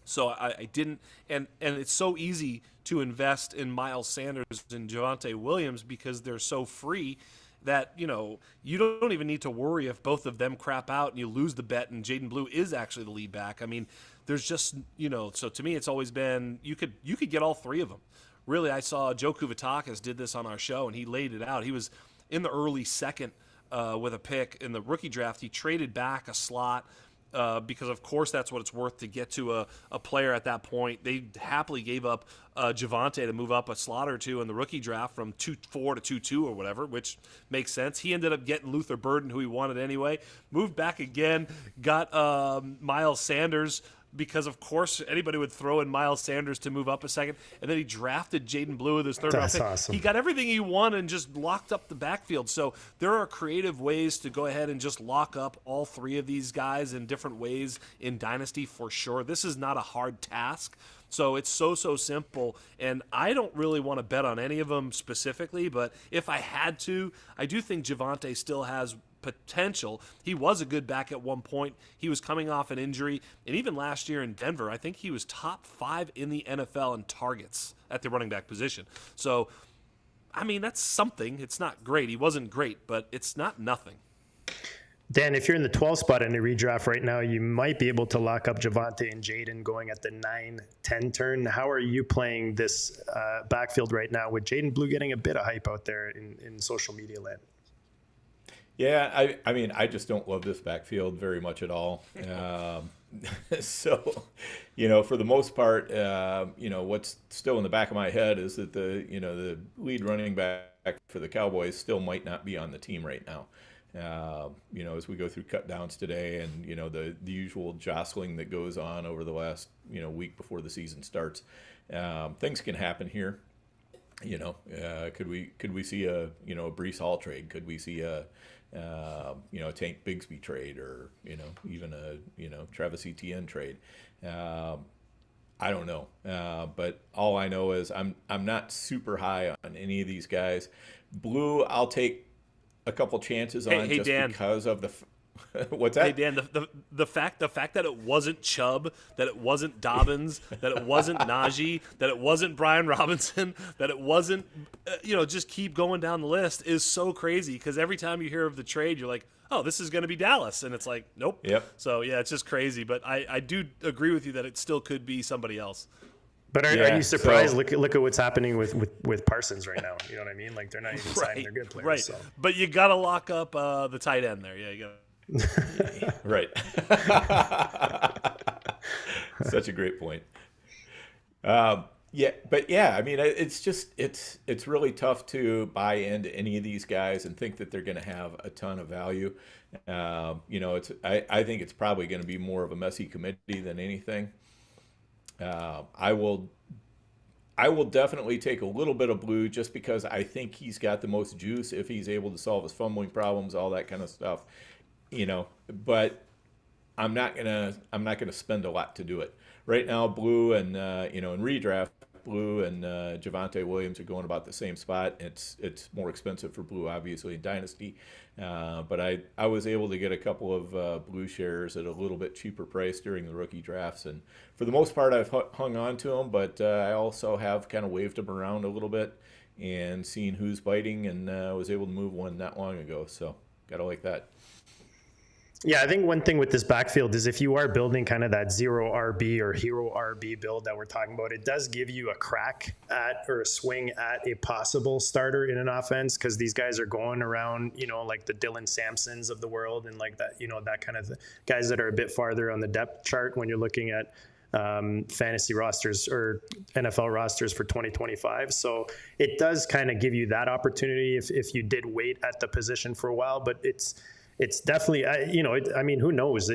So I didn't, and it's so easy to invest in Miles Sanders and Javonte Williams because they're so free that, you don't even need to worry if both of them crap out and you lose the bet and Jaden Blue is actually the lead back. I mean, there's just, so to me it's always been, you could get all three of them. Really, I saw Joe Kuvatakis did this on our show and he laid it out. He was in the early second with a pick in the rookie draft. He traded back a slot because, of course, that's what it's worth to get to a player at that point. They happily gave up Javonte to move up a slot or two in the rookie draft from 2-4 to 2-2 or whatever, which makes sense. He ended up getting Luther Burden, who he wanted anyway, moved back again, got Miles Sanders, because, of course, anybody would throw in Miles Sanders to move up a second. And then he drafted Jaden Blue with his third round pick. Awesome. He got everything he wanted and just locked up the backfield. So there are creative ways to go ahead and just lock up all three of these guys in different ways in Dynasty for sure. This is not a hard task. So it's so simple. And I don't really want to bet on any of them specifically, but if I had to, I do think Javonte still has potential. He was a good back at one point. He was coming off an injury, and even last year in Denver, I think he was top 5 in the NFL in targets at the running back position. So, I mean, that's something. It's not great. He wasn't great, but it's not nothing. Dan, if you're in the 12 spot in the redraft right now, you might be able to lock up Javonte and Jaden going at the 9-10 turn. How are you playing this backfield right now with Jaden Blue getting a bit of hype out there in social media land? Yeah, I mean, I just don't love this backfield very much at all. So, for the most part, what's still in the back of my head is that the lead running back for the Cowboys still might not be on the team right now. As we go through cutdowns today and, the usual jostling that goes on over the last, week before the season starts, things can happen here. Could we see a a Breece Hall trade? Could we see a Tank Bigsby trade, or even a Travis Etienne trade? I don't know, but all I know is I'm not super high on any of these guys. Blue, I'll take a couple chances on just Dan. Because of the. What's that? Hey Dan, the fact that it wasn't Chubb, that it wasn't Dobbins, that it wasn't Najee, that it wasn't Brian Robinson, that it wasn't just keep going down the list is so crazy, because every time you hear of the trade, you're like, oh, this is going to be Dallas, and it's like, nope. Yep. So yeah, it's just crazy, but I do agree with you that it still could be somebody else. But are you surprised? So, look at what's happening with Parsons right now. You know what I mean? Like, they're not even signing their good players. Right. So. But you got to lock up the tight end there. Yeah, you got. Right. Such a great point. I mean, it's really tough to buy into any of these guys and think that they're going to have a ton of value. I think it's probably going to be more of a messy committee than anything. I will definitely take a little bit of Blue, just because I think he's got the most juice if he's able to solve his fumbling problems, all that kind of stuff. But I'm not gonna spend a lot to do it right now. Blue and in redraft, Blue and Javonte Williams are going about the same spot. It's more expensive for Blue, obviously, in Dynasty, but I was able to get a couple of Blue shares at a little bit cheaper price during the rookie drafts, and for the most part, I've hung on to them. But I also have kind of waved them around a little bit and seen who's biting, and was able to move one not long ago. So gotta like that. Yeah, I think one thing with this backfield is if you are building kind of that zero RB or hero RB build that we're talking about, it does give you a crack at or a swing at a possible starter in an offense, because these guys are going around, like the Dylan Sampsons of the world, and like that, that kind of guys that are a bit farther on the depth chart when you're looking at fantasy rosters or NFL rosters for 2025. So it does kind of give you that opportunity if you did wait at the position for a while, but it's definitely, who knows?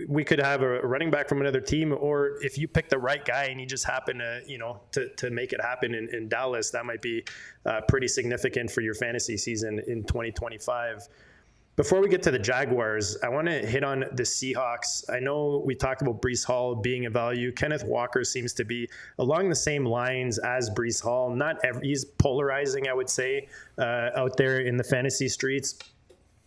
We could have a running back from another team, or if you pick the right guy and you just happen to make it happen in Dallas, that might be pretty significant for your fantasy season in 2025. Before we get to the Jaguars, I want to hit on the Seahawks. I know we talked about Breece Hall being a value. Kenneth Walker seems to be along the same lines as Breece Hall. He's polarizing, I would say, out there in the fantasy streets.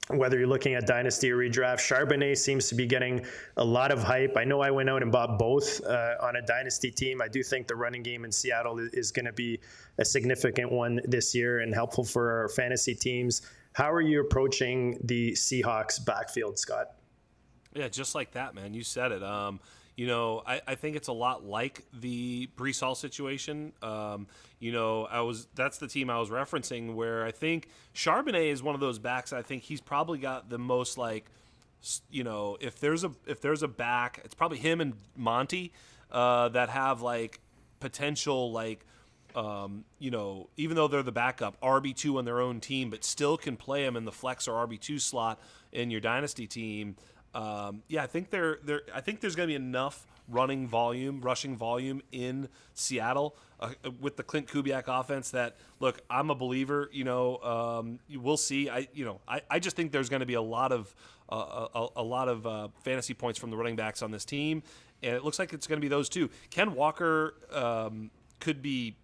Whether you're looking at Dynasty or Redraft, Charbonnet seems to be getting a lot of hype. I know I went out and bought both on a Dynasty team. I do think the running game in Seattle is going to be a significant one this year and helpful for our fantasy teams. How are you approaching the Seahawks backfield, Scott? Yeah, just like that, man. You said it. I think it's a lot like the Breece Hall situation. That's the team I was referencing, where I think Charbonnet is one of those backs. I think he's probably got the most, if there's a back, it's probably him and Monty that have potential even though they're the backup, RB2 on their own team, but still can play them in the flex or RB2 slot in your dynasty team. I think I think there's going to be enough rushing volume in Seattle with the Clint Kubiak offense that, look, I'm a believer. We'll see. I just think there's going to be a lot of fantasy points from the running backs on this team, and it looks like it's going to be those two. Ken Walker could be,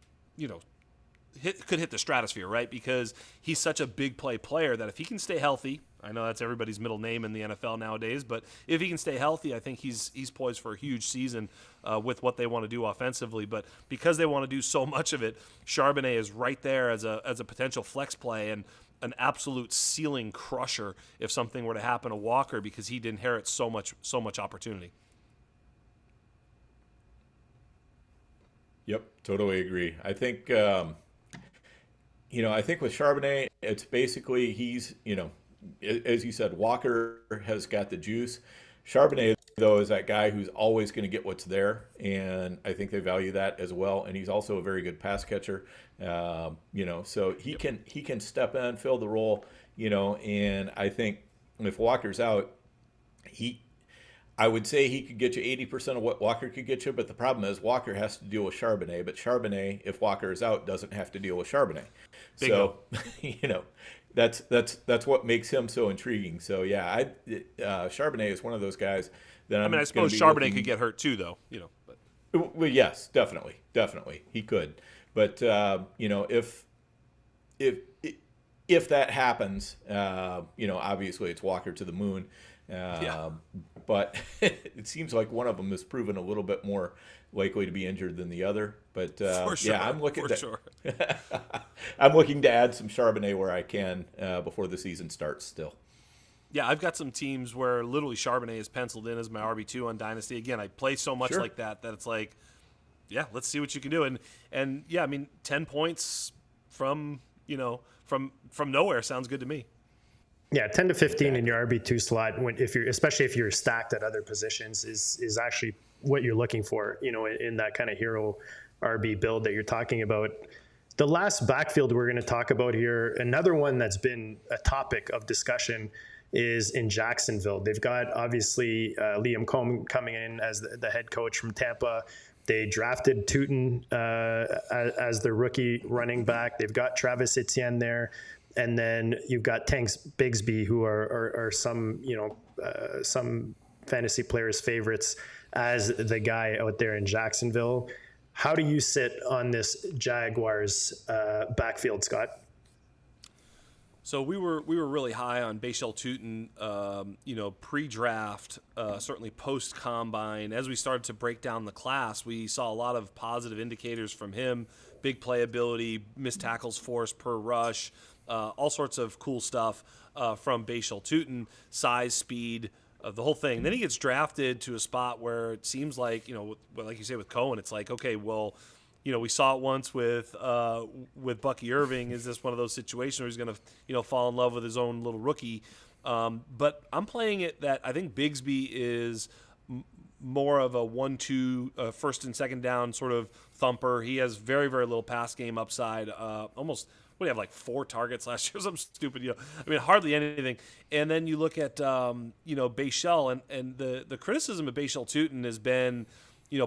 could hit the stratosphere, right? Because he's such a big play player that if he can stay healthy, I know that's everybody's middle name in the NFL nowadays, but if he can stay healthy, I think he's poised for a huge season with what they want to do offensively. But because they want to do so much of it, Charbonnet is right there as a potential flex play and an absolute ceiling crusher if something were to happen to Walker, because he'd inherit so much opportunity. Yep, totally agree. I think I think with Charbonnet, it's basically he's as you said, Walker has got the juice. Charbonnet, though, is that guy who's always going to get what's there, and I think they value that as well. And he's also a very good pass catcher, so he can step in, fill the role, and I think if Walker's out, I would say he could get you 80% of what Walker could get you, but the problem is Walker has to deal with Charbonnet, but Charbonnet, if Walker is out, doesn't have to deal with Charbonnet. Bingo. So, that's what makes him so intriguing. So yeah, Charbonnet is one of those guys that I suppose Charbonnet could get hurt too, though. But well, yes, definitely, he could. But if that happens, obviously it's Walker to the moon. But it seems like one of them has proven a little bit more likely to be injured than the other. But for sure, I'm looking sure. I'm looking to add some Charbonnet where I can before the season starts. Still. Yeah, I've got some teams where literally Charbonnet is penciled in as my RB2 on Dynasty. Again, I play so much like that it's like, yeah, let's see what you can do. And yeah, I mean, 10 points from nowhere sounds good to me. Yeah, 10 to 15 in your RB2 slot, especially if you're stacked at other positions, is actually what you're looking for, in that kind of hero RB build that you're talking about. The last backfield we're going to talk about here, another one that's been a topic of discussion, is in Jacksonville. They've got, obviously, Liam Cohn coming in as the head coach from Tampa. They drafted Tootin as their rookie running back. They've got Travis Etienne there. And then you've got Tanks Bigsby, who are some fantasy players' favorites as the guy out there in Jacksonville. How do you sit on this Jaguars backfield, Scott? So we were really high on Bashal Tootin, pre-draft, certainly post-combine. As we started to break down the class, we saw a lot of positive indicators from him, big playability, missed tackles forced per rush, all sorts of cool stuff from Bashal Tootin, size, speed, the whole thing. Then he gets drafted to a spot where it seems like, like you say with Cohen, it's like, okay, well, we saw it once with Bucky Irving. Is this one of those situations where he's going to, fall in love with his own little rookie? But I'm playing it that I think Bigsby is more of a 1-2 first and second down sort of thumper. He has very, very little pass game upside. Almost, what do you have, like 4 targets last year? Something stupid, hardly anything. And then you look at, Bashal, and the criticism of Bashal Tootin has been,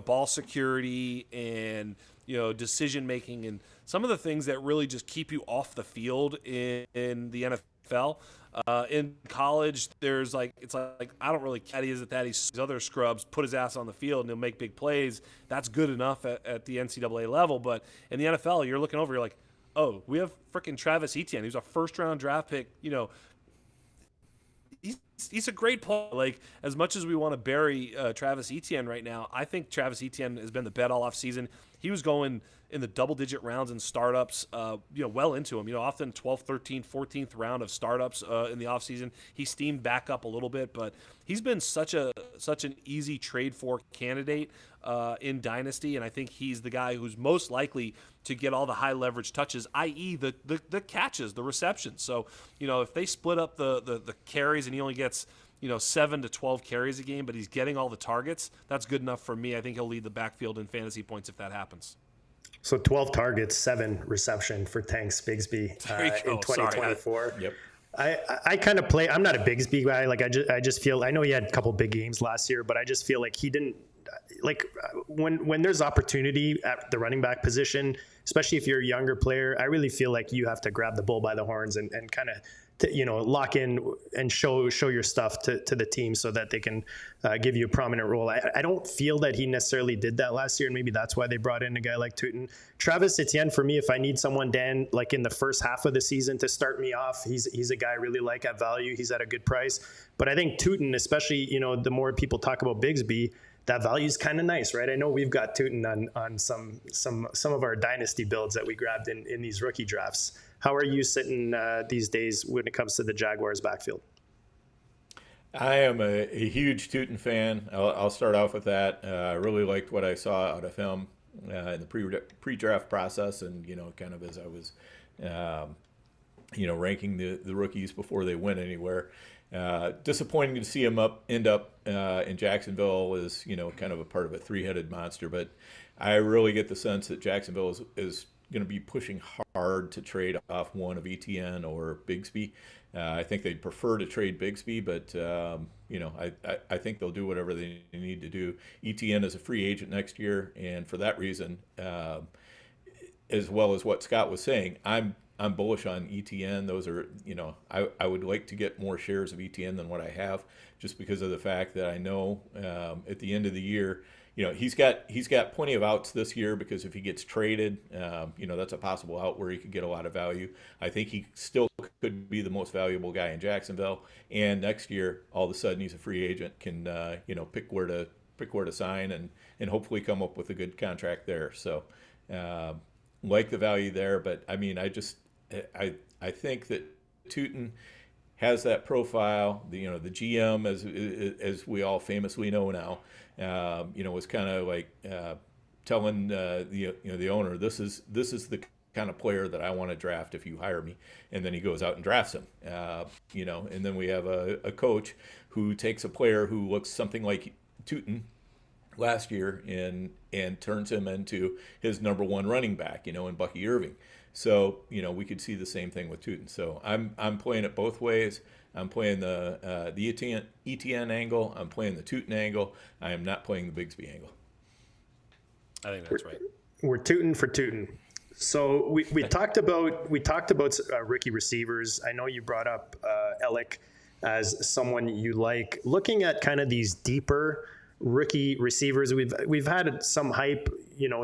ball security and, decision making and some of the things that really just keep you off the field in the NFL. In college, there's it's like I don't really care. He is at that. He's other scrubs put his ass on the field and he'll make big plays. That's good enough at the NCAA level. But in the NFL, you're looking over, you're like, oh, we have freaking Travis Etienne. He's a first-round draft pick. He's a great player. Like, as much as we want to bury Travis Etienne right now, I think Travis Etienne has been the bet all offseason. He was going in the double-digit rounds in startups, well into him. Often 12th, 13th, 14th round of startups in the offseason. He steamed back up a little bit, but he's been such an easy trade for candidate in Dynasty, and I think he's the guy who's most likely to get all the high-leverage touches, i.e. the catches, the receptions. So, if they split up the carries and he only gets 7 to 12 carries a game, but he's getting all the targets, that's good enough for me. I think he'll lead the backfield in fantasy points if that happens. So 12 targets, 7 reception for Tanks Bigsby in 2024. Yep. I kind of play. I'm not a Bigsby guy. Like I just feel. I know he had a couple big games last year, but I just feel like he didn't. Like when there's opportunity at the running back position, especially if you're a younger player, I really feel like you have to grab the bull by the horns and kind of lock in and show your stuff to the team so that they can give you a prominent role. I don't feel that he necessarily did that last year, and maybe that's why they brought in a guy like Tootin. Travis Etienne, for me, if I need someone, Dan, like in the first half of the season to start me off, he's a guy I really like at value. He's at a good price. But I think Tootin, especially, the more people talk about Bigsby, that value is kind of nice, right? I know we've got Tootin on some of our dynasty builds that we grabbed in these rookie drafts. How are you sitting these days when it comes to the Jaguars backfield? I am a huge Tootin fan. I'll start off with that. I really liked what I saw out of him in the pre-draft process, and kind of as I was, ranking the rookies before they went anywhere. Disappointing to see him end up in Jacksonville as kind of a part of a 3-headed monster, but I really get the sense that Jacksonville is going to be pushing hard to trade off one of ETN or Bigsby. I think they'd prefer to trade Bigsby, but I think they'll do whatever they need to do. ETN is a free agent next year, and for that reason, as well as what Scott was saying, I'm bullish on ETN. Those are, I would like to get more shares of ETN than what I have, just because of the fact that I know at the end of the year, he's got plenty of outs this year, because if he gets traded, that's a possible out where he could get a lot of value. I think he still could be the most valuable guy in Jacksonville, and next year, all of a sudden, he's a free agent, can pick where to sign, and hopefully come up with a good contract there. So, like the value there, but I mean, I think that Tootin has that profile. The GM, as we all famously know now, was kind of like telling the owner, this is the kind of player that I want to draft if you hire me, and then he goes out and drafts him. And then we have a coach who takes a player who looks something like Tootin last year and turns him into his number one running back, in Bucky Irving. So, we could see the same thing with Tootin. So I'm playing it both ways. I'm playing the ETN angle. I'm playing the Tootin angle. I am not playing the Bigsby angle. I think that's right. We're Tootin for Tootin. So we talked about rookie receivers. I know you brought up Ellick as someone you like. Looking at kind of these deeper rookie receivers, we've had some hype,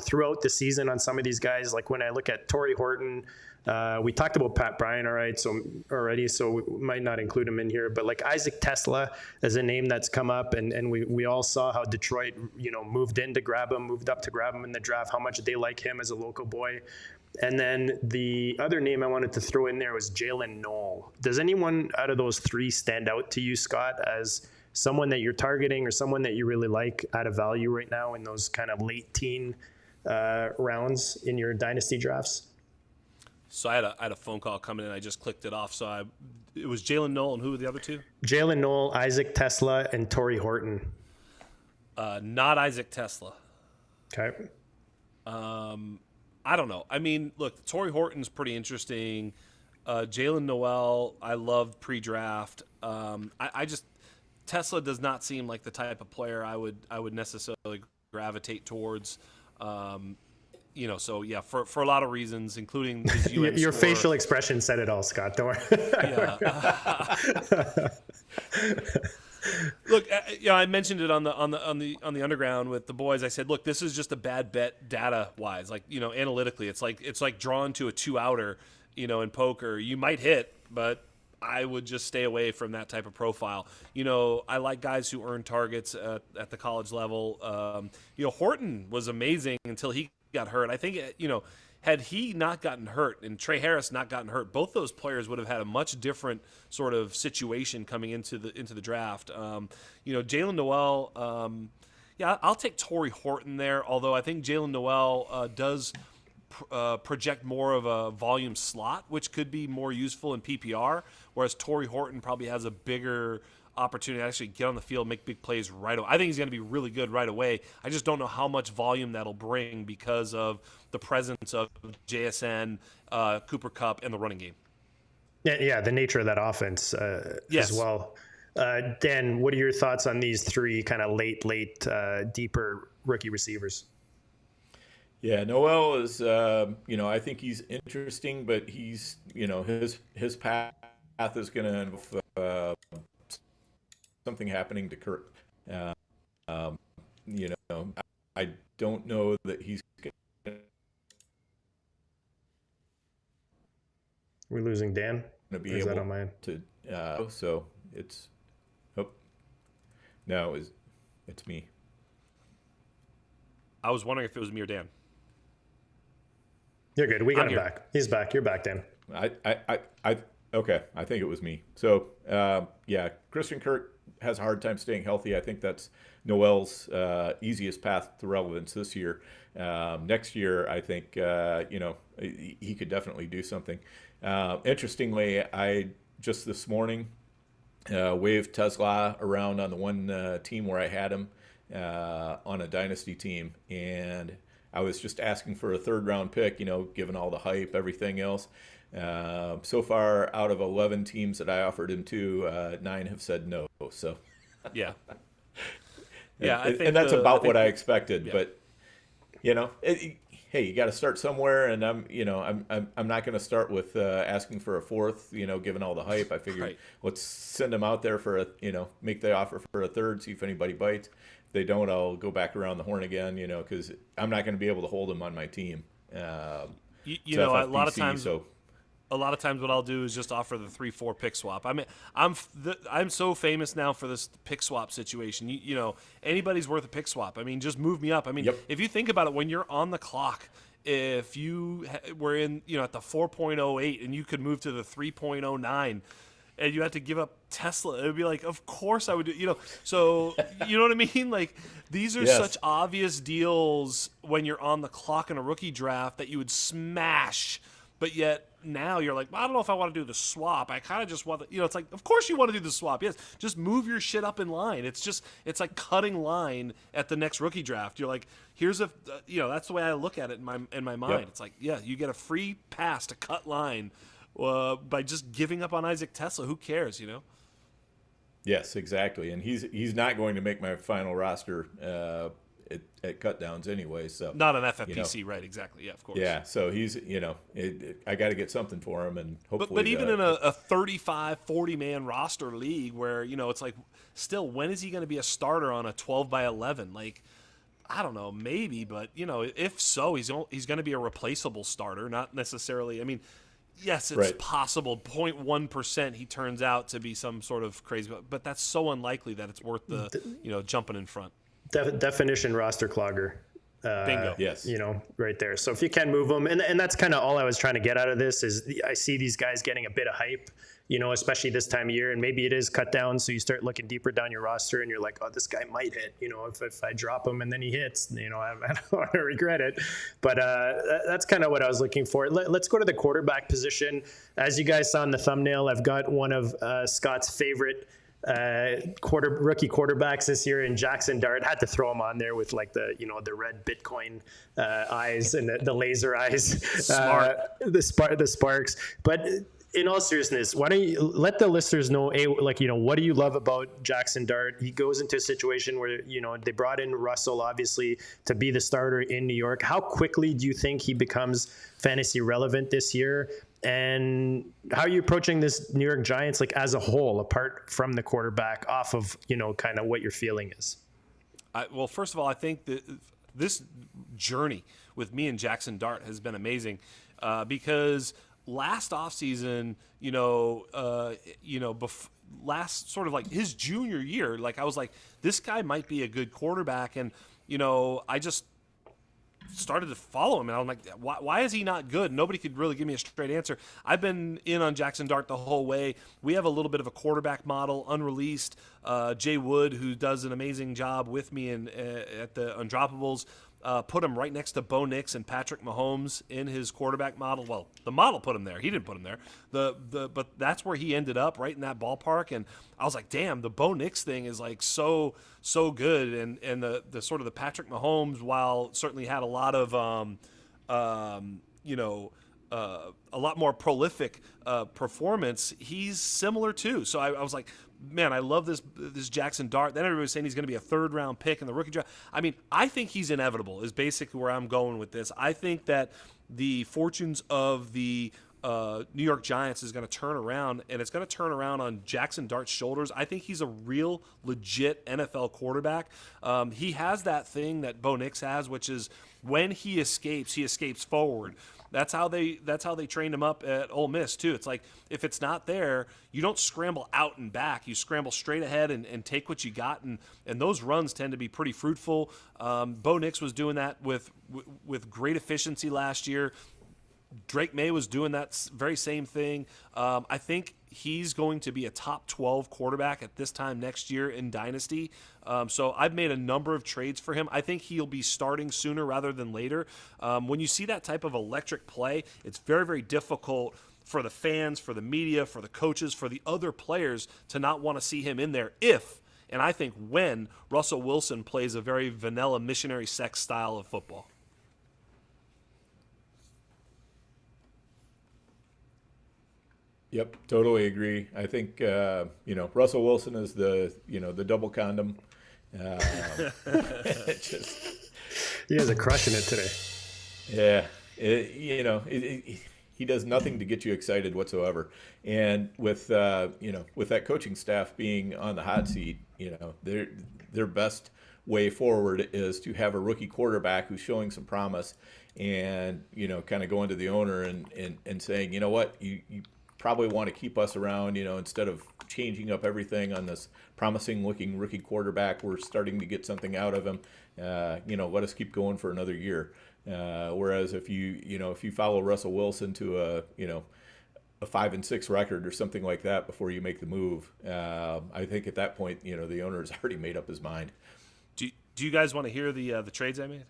throughout the season on some of these guys. Like when I look at Torrey Horton, we talked about Pat Bryant so we might not include him in here, but like Isaac Tesla is a name that's come up, and we all saw how Detroit, moved up to grab him in the draft, how much they like him as a local boy. And then the other name I wanted to throw in there was Jalen Knoll. Does anyone out of those three stand out to you, Scott, as someone that you're targeting or someone that you really like at a value right now in those kind of late teen rounds in your dynasty drafts? So I had a phone call coming in. I just clicked it off. So it was Jalen Knoll, and who were the other two? Jalen Knoll, Isaac Tesla, and Torrey Horton. Not Isaac Tesla. Okay. I don't know. I mean, look, Torrey Horton's pretty interesting. Jalen Noel, I loved pre-draft. I just Tesla does not seem like the type of player I would necessarily gravitate towards. So yeah, for a lot of reasons, including his UN your score. facial expression said it all, Scott. Don't worry. Yeah. Look, I mentioned it on the underground with the boys. I said, look, this is just a bad bet data wise. Like, analytically, it's like drawn to a 2-outer, in poker. You might hit, but I would just stay away from that type of profile. I like guys who earn targets at the college level. Horton was amazing until he got hurt. I think, had he not gotten hurt and Trey Harris not gotten hurt, both those players would have had a much different sort of situation coming into the draft. Jalen Noel, I'll take Torrey Horton there, although I think Jalen Noel does project more of a volume slot, which could be more useful in PPR, whereas Torrey Horton probably has a bigger opportunity to actually get on the field, make big plays right away. I think he's going to be really good right away. I just don't know how much volume that'll bring because of the presence of JSN, Cooper Kupp, and the running game. Yeah, the nature of that offense yes. as well. Dan, what are your thoughts on these three kind of late, deeper rookie receivers? Yeah, Noel is, I think he's interesting, but he's, his path is going to involve something happening to Kurt. I don't know that he's going We're losing Dan. to be able to. So it's. Oh, no, it's me. I was wondering if it was me or Dan. You're good. We got I'm him here. back. He's back. You're back, Dan. Okay. I think it was me. So, Christian Kirk has a hard time staying healthy. I think that's Noel's easiest path to relevance this year. Next year, I think, he could definitely do something. Interestingly, I just this morning waved Tesla around on the one team where I had him on a dynasty team, and I was just asking for a 3rd-round pick, given all the hype, everything else. So far, out of 11 teams that I offered him to, 9 have said no. So, yeah, yeah, and that's about what I expected. Yeah. But hey, you got to start somewhere, and I'm not going to start with asking for a 4th. Given all the hype, I figured let's send him out there for make the offer for a 3rd, see if anybody bites. If they don't, I'll go back around the horn again. Because I'm not going to be able to hold him on my team. A lot of times. So, a lot of times what I'll do is just offer the 3-4 pick swap. I mean, I'm so famous now for this pick swap situation. Anybody's worth a pick swap. I mean, just move me up. I mean, If you think about it, when you're on the clock, if you were in, at the 4.08 and you could move to the 3.09 and you had to give up Tesla, it would be like, of course I would do, so you know what I mean? Like, these are such obvious deals when you're on the clock in a rookie draft that you would smash, but yet now you're like, well, I don't know if I want to do the swap. I kind of just want to, it's like, of course you want to do the swap. Yes, just move your shit up in line. It's like cutting line at the next rookie draft. You're like, here's that's the way I look at it in my mind. Yep. It's like, yeah, you get a free pass to cut line by just giving up on Isaac Tesla. Who cares, Yes, exactly. And he's not going to make my final roster at cutdowns anyway, so not an FFPC, right? Exactly. Yeah, of course. Yeah, so he's I got to get something for him, and hopefully. But even in a 35, 40-man roster league where it's like, still, when is he going to be a starter on a 12-by-11? Like, I don't know, maybe, but if so, he's going to be a replaceable starter, not necessarily. I mean, yes, it's possible. 0.1% he turns out to be some sort of crazy, but that's so unlikely that it's worth the jumping in front. Definition roster clogger. Bingo. Yes. Right there. So if you can move them, and that's kind of all I was trying to get out of this is I see these guys getting a bit of hype, especially this time of year, and maybe it is cut down. So you start looking deeper down your roster and you're like, oh, this guy might hit, if I drop him and then he hits, I don't want to regret it. But that's kind of what I was looking for. Let's go to the quarterback position. As you guys saw in the thumbnail, I've got one of Scott's favorite rookie quarterbacks this year in Jackson Dart. Had to throw him on there with like the red Bitcoin eyes and the laser eyes, Smart. the sparks. But in all seriousness, why don't you let the listeners know, what do you love about Jackson Dart? He goes into a situation where, they brought in Russell, obviously, to be the starter in New York. How quickly do you think he becomes fantasy relevant this year? And how are you approaching this New York Giants, like as a whole, apart from the quarterback, off of, kind of what your feeling is? Well, first of all, I think that this journey with me and Jackson Dart has been amazing because last offseason, last sort of like his junior year, like I was like, this guy might be a good quarterback. And, I just started to follow him, and I'm like, why is he not good? Nobody could really give me a straight answer. I've been in on Jackson Dart the whole way. We have a little bit of a quarterback model unreleased. Jay Wood, who does an amazing job with me at the Undroppables, put him right next to Bo Nix and Patrick Mahomes in his quarterback model. Well, the model put him there. He didn't put him there. But that's where he ended up, right in that ballpark. And I was like, damn, the Bo Nix thing is like so good. And the sort of the Patrick Mahomes, while certainly had a lot of a lot more prolific performance, he's similar too. So I was like, man, I love this Jackson Dart. Then everybody was saying he's going to be a 3rd-round pick in the rookie draft. I mean, I think he's inevitable is basically where I'm going with this. I think that the fortunes of the New York Giants is going to turn around, and it's going to turn around on Jackson Dart's shoulders. I think he's a real, legit NFL quarterback. He has that thing that Bo Nix has, which is when he escapes forward. That's how they trained him up at Ole Miss too. It's like if it's not there, you don't scramble out and back. You scramble straight ahead and take what you got, and those runs tend to be pretty fruitful. Bo Nix was doing that with great efficiency last year. Drake May was doing that very same thing. I think he's going to be a top 12 quarterback at this time next year in Dynasty. So I've made a number of trades for him. I think he'll be starting sooner rather than later. When you see that type of electric play, it's very, very difficult for the fans, for the media, for the coaches, for the other players to not want to see him in there and I think when Russell Wilson plays a very vanilla missionary sex style of football. Yep, totally agree. I think Russell Wilson is the double condom. You guys are crushing it today. Yeah, he does nothing to get you excited whatsoever. And with that coaching staff being on the hot seat, their best way forward is to have a rookie quarterback who's showing some promise, and kind of going to the owner and saying, you know what, you probably want to keep us around, instead of changing up everything on this promising looking rookie quarterback. We're starting to get something out of him. Let us keep going for another year. Whereas if you follow Russell Wilson to a 5-6 record or something like that before you make the move, I think at that point, the owner has already made up his mind. Do you guys want to hear the trades I made?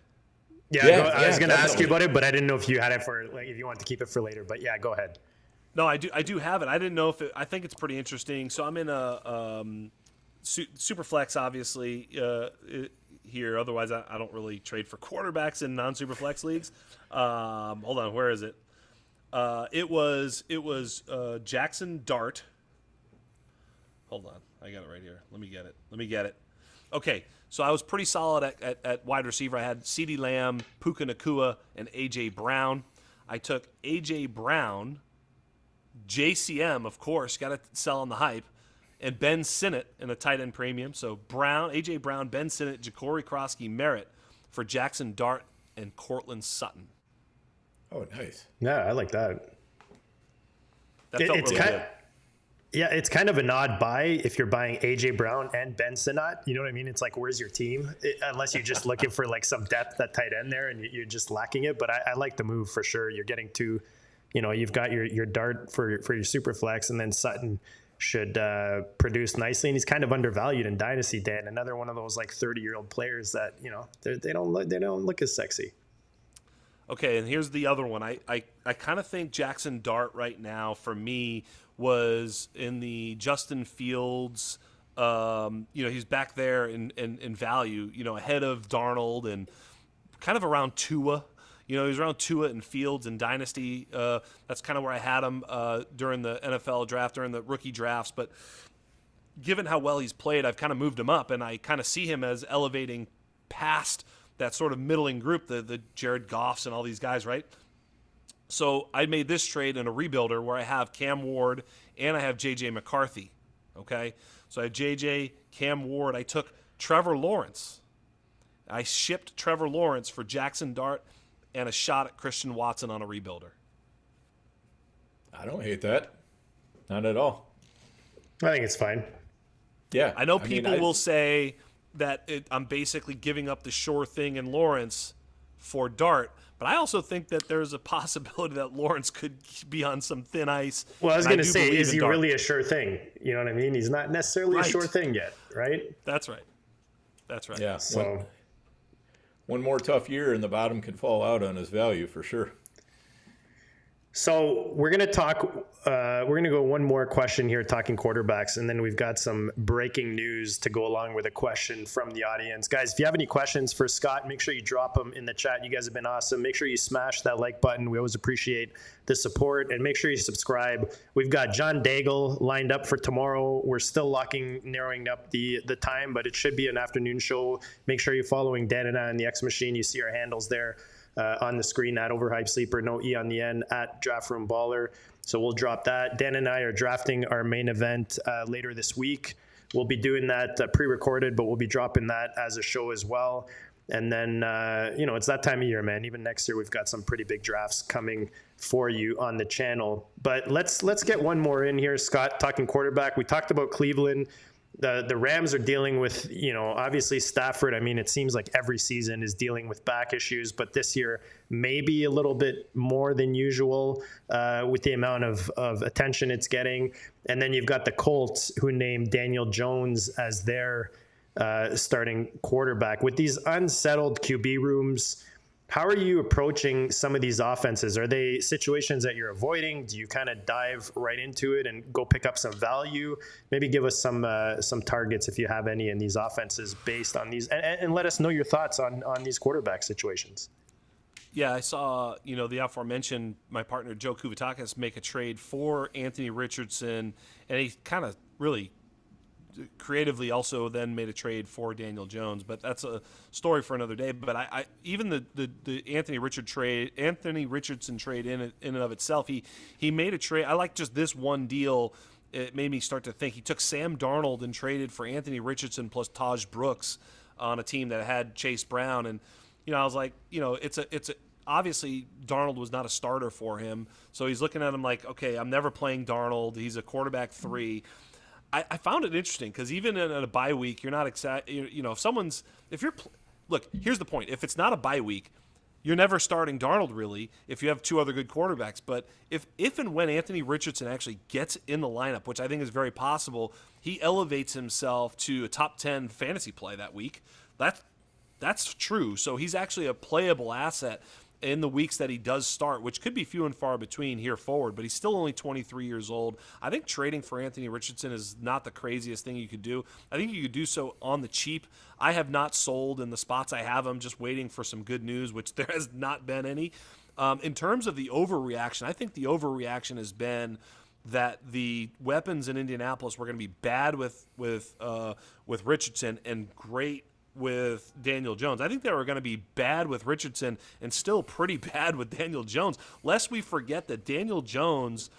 Yeah, I was going to ask you about it, but I didn't know if you had it if you want to keep it for later. But yeah, go ahead. No, I do have it. I didn't know if I think it's pretty interesting. So I'm in a super flex, obviously, here. Otherwise, I don't really trade for quarterbacks in non-super flex leagues. Hold on, where is it? It was Jackson Dart. Hold on, I got it right here. Let me get it. Okay, so I was pretty solid at wide receiver. I had CeeDee Lamb, Puka Nacua, and A.J. Brown. I took A.J. Brown, JCM, of course, got to sell on the hype, and Ben Sinnott in a tight end premium. So A.J. Brown, Ben Sinnott, Ja'Cory Krosky, Merritt for Jackson Dart and Cortland Sutton. Oh, nice. Yeah, I like that. That felt really good. Yeah, it's kind of an odd buy if you're buying A.J. Brown and Ben Sinnott. You know what I mean? It's like, where's your team? Unless you're just looking for like some depth at tight end there and you're just lacking it. But I like the move for sure. You're getting to, you've got your Dart for your super flex, and then Sutton should produce nicely. And he's kind of undervalued in Dynasty, Dan. Another one of those like 30-year-old players that, they don't look as sexy. Okay, and here's the other one. I kind of think Jackson Dart right now for me was in the Justin Fields. He's back there in value, ahead of Darnold and kind of around Tua. He's around Tua and Fields in Dynasty. That's kind of where I had him during the NFL draft, during the rookie drafts. But given how well he's played, I've kind of moved him up, and I kind of see him as elevating past that sort of middling group, the Jared Goffs and all these guys, right? So I made this trade in a rebuilder where I have Cam Ward and I have J.J. McCarthy, okay? So I have J.J., Cam Ward. I took Trevor Lawrence. I shipped Trevor Lawrence for Jackson Dart and a shot at Christian Watson on a rebuilder. I don't hate that. Not at all. I think it's fine. Yeah. I know people will say that I'm basically giving up the sure thing in Lawrence for Dart, but I also think that there's a possibility that Lawrence could be on some thin ice. Well, I was going to say, is he really a sure thing? You know what I mean? He's not necessarily a sure thing yet, right? That's right. Yeah. So one more tough year and the bottom can fall out on his value for sure. So we're going to talk, we're going to go one more question here talking quarterbacks, and then we've got some breaking news to go along with a question from the audience. Guys, if you have any questions for Scott, make sure you drop them in the chat. You guys have been awesome. Make sure you smash that like button. We always appreciate the support, and make sure you subscribe. We've got John Daigle lined up for tomorrow. We're still narrowing up the time, but it should be an afternoon show. Make sure you're following Dan and I on the X Machine. You see our handles there. On the screen at Overhyped Sleeper, no E on the end, at Draft Room Baller. So we'll drop that. Dan and I are drafting our main event later this week. We'll be doing that pre-recorded, but we'll be dropping that as a show as well. And then, it's that time of year, man. Even next year, we've got some pretty big drafts coming for you on the channel. But let's get one more in here, Scott, talking quarterback. We talked about Cleveland. The Rams are dealing with, obviously Stafford. I mean, it seems like every season is dealing with back issues, but this year maybe a little bit more than usual with the amount of attention it's getting. And then you've got the Colts, who named Daniel Jones as their starting quarterback. With these unsettled QB rooms, how are you approaching some of these offenses? Are they situations that you're avoiding? Do you kind of dive right into it and go pick up some value? Maybe give us some targets if you have any in these offenses based on these, and let us know your thoughts on these quarterback situations. Yeah, I saw, the aforementioned, my partner Joe Kuvatakis make a trade for Anthony Richardson, and he kind of really creatively also then made a trade for Daniel Jones, but that's a story for another day. But I even the Anthony Richardson trade in and of itself, he made a trade. I like just this one deal. It made me start to think. He took Sam Darnold and traded for Anthony Richardson plus Taj Brooks on a team that had Chase Brown, and I was like, it's a obviously Darnold was not a starter for him, so he's looking at him like, okay, I'm never playing Darnold. He's a quarterback 3. I found it interesting because even in a bye week, you're not excited. Look, here's the point. If it's not a bye week, you're never starting Darnold really if you have 2 other good quarterbacks. But if and when Anthony Richardson actually gets in the lineup, which I think is very possible, he elevates himself to a top 10 fantasy play that week. That's true. So he's actually a playable asset in the weeks that he does start, which could be few and far between here forward, but he's still only 23 years old. I think trading for Anthony Richardson is not the craziest thing you could do. I think you could do so on the cheap. I have not sold in the spots I have him, just waiting for some good news, which there has not been any. In terms of the overreaction, I think the overreaction has been that the weapons in Indianapolis were going to be bad with Richardson and great with Daniel Jones. I think they were going to be bad with Richardson and still pretty bad with Daniel Jones, lest we forget that Daniel Jones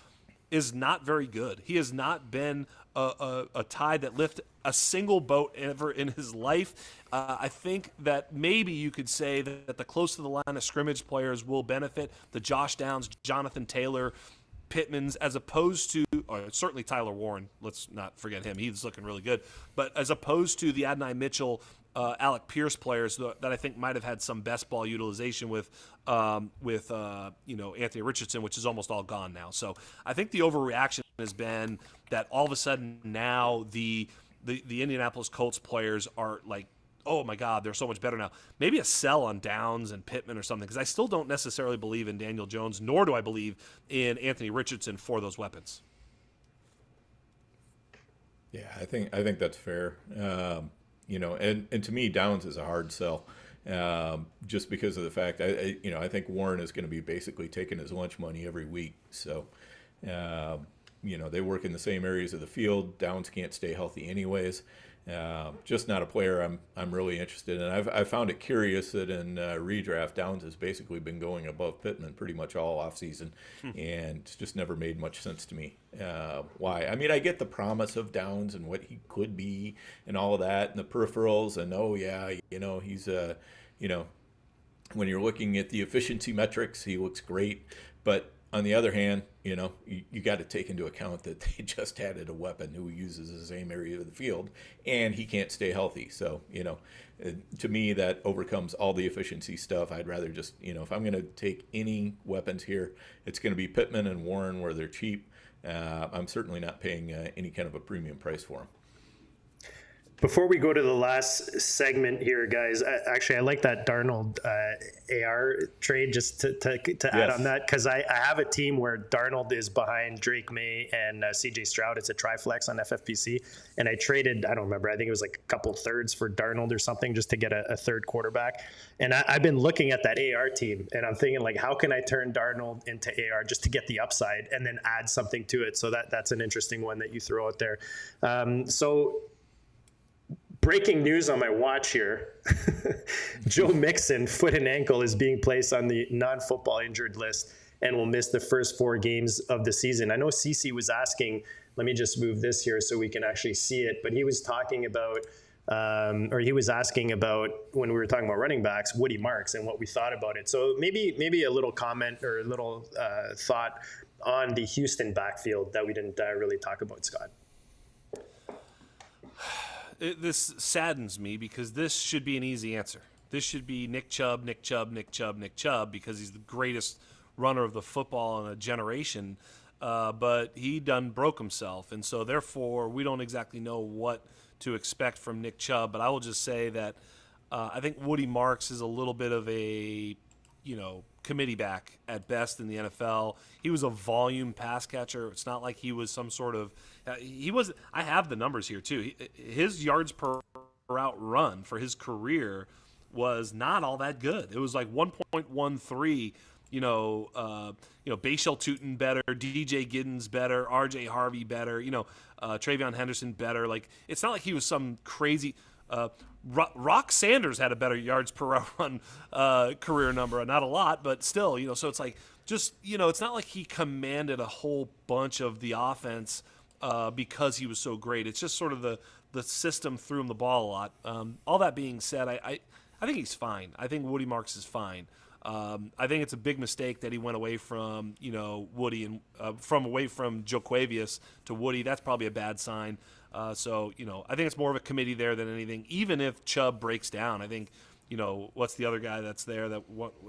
is not very good. He has not been a tide that lifted a single boat ever in his life. I think that maybe you could say that the close to the line of scrimmage players will benefit, the Josh Downs, Jonathan Taylor, Pittmans, as opposed to, or certainly Tyler Warren, let's not forget him. He's looking really good. But as opposed to the Adonai Mitchell, Alec Pierce players that I think might have had some best ball utilization with Anthony Richardson, which is almost all gone now. So I think the overreaction has been that all of a sudden now the Indianapolis Colts players are like, oh my God, they're so much better now. Maybe a sell on Downs and Pittman or something, because I still don't necessarily believe in Daniel Jones, nor do I believe in Anthony Richardson for those weapons. Yeah, I think that's fair. And to me, Downs is a hard sell, just because of the fact I think Warren is going to be basically taking his lunch money every week. So, they work in the same areas of the field. Downs can't stay healthy anyways. Just not a player I'm really interested in. I've found it curious that in redraft, Downs has basically been going above Pittman pretty much all offseason, and it's just never made much sense to me. Why? I mean, I get the promise of Downs and what he could be and all of that and the peripherals, and he's when you're looking at the efficiency metrics, he looks great, but on the other hand, you got to take into account that they just added a weapon who uses the same area of the field, and he can't stay healthy. So, to me, that overcomes all the efficiency stuff. I'd rather just, if I'm going to take any weapons here, it's going to be Pittman and Warren where they're cheap. I'm certainly not paying any kind of a premium price for them. Before we go to the last segment here, guys, I like that Darnold AR trade just to add on that, because I have a team where Darnold is behind Drake May and CJ Stroud. It's a triflex on FFPC, and I traded, I don't remember, I think it was like a couple thirds for Darnold or something just to get a third quarterback. And I've been looking at that AR team, and I'm thinking, like, how can I turn Darnold into AR just to get the upside and then add something to it? So that's an interesting one that you throw out there. Breaking news on my watch here. Joe Mixon, foot and ankle, is being placed on the non-football injured list and will miss the first 4 games of the season. I know CC was asking, let me just move this here so we can actually see it, but he was talking about, he was asking about, when we were talking about running backs, Woody Marks and what we thought about it. So maybe a little comment or a little thought on the Houston backfield that we didn't really talk about, Scott. This saddens me because this should be an easy answer. This should be Nick Chubb, because he's the greatest runner of the football in a generation. But he done broke himself, and so therefore we don't exactly know what to expect from Nick Chubb. But I will just say that I think Woody Marks is a little bit of a committee back at best in the NFL. He was a volume pass catcher. It's not like he was some sort of he was. I have the numbers here too. His yards per route run for his career was not all that good. It was like 1.13. Bashal Tootin better, DJ Giddens better, RJ Harvey better, Travion Henderson better. Like, it's not like he was some crazy. Rock Sanders had a better yards per run career number, not a lot, but still, so it's like it's not like he commanded a whole bunch of the offense because he was so great. It's just sort of the system threw him the ball a lot. All that being said, I think he's fine. I think Woody Marks is fine. I think it's a big mistake that he went away from, Woody and away from Joquavius to Woody. That's probably a bad sign. I think it's more of a committee there than anything. Even if Chubb breaks down, I think, what's the other guy that's there?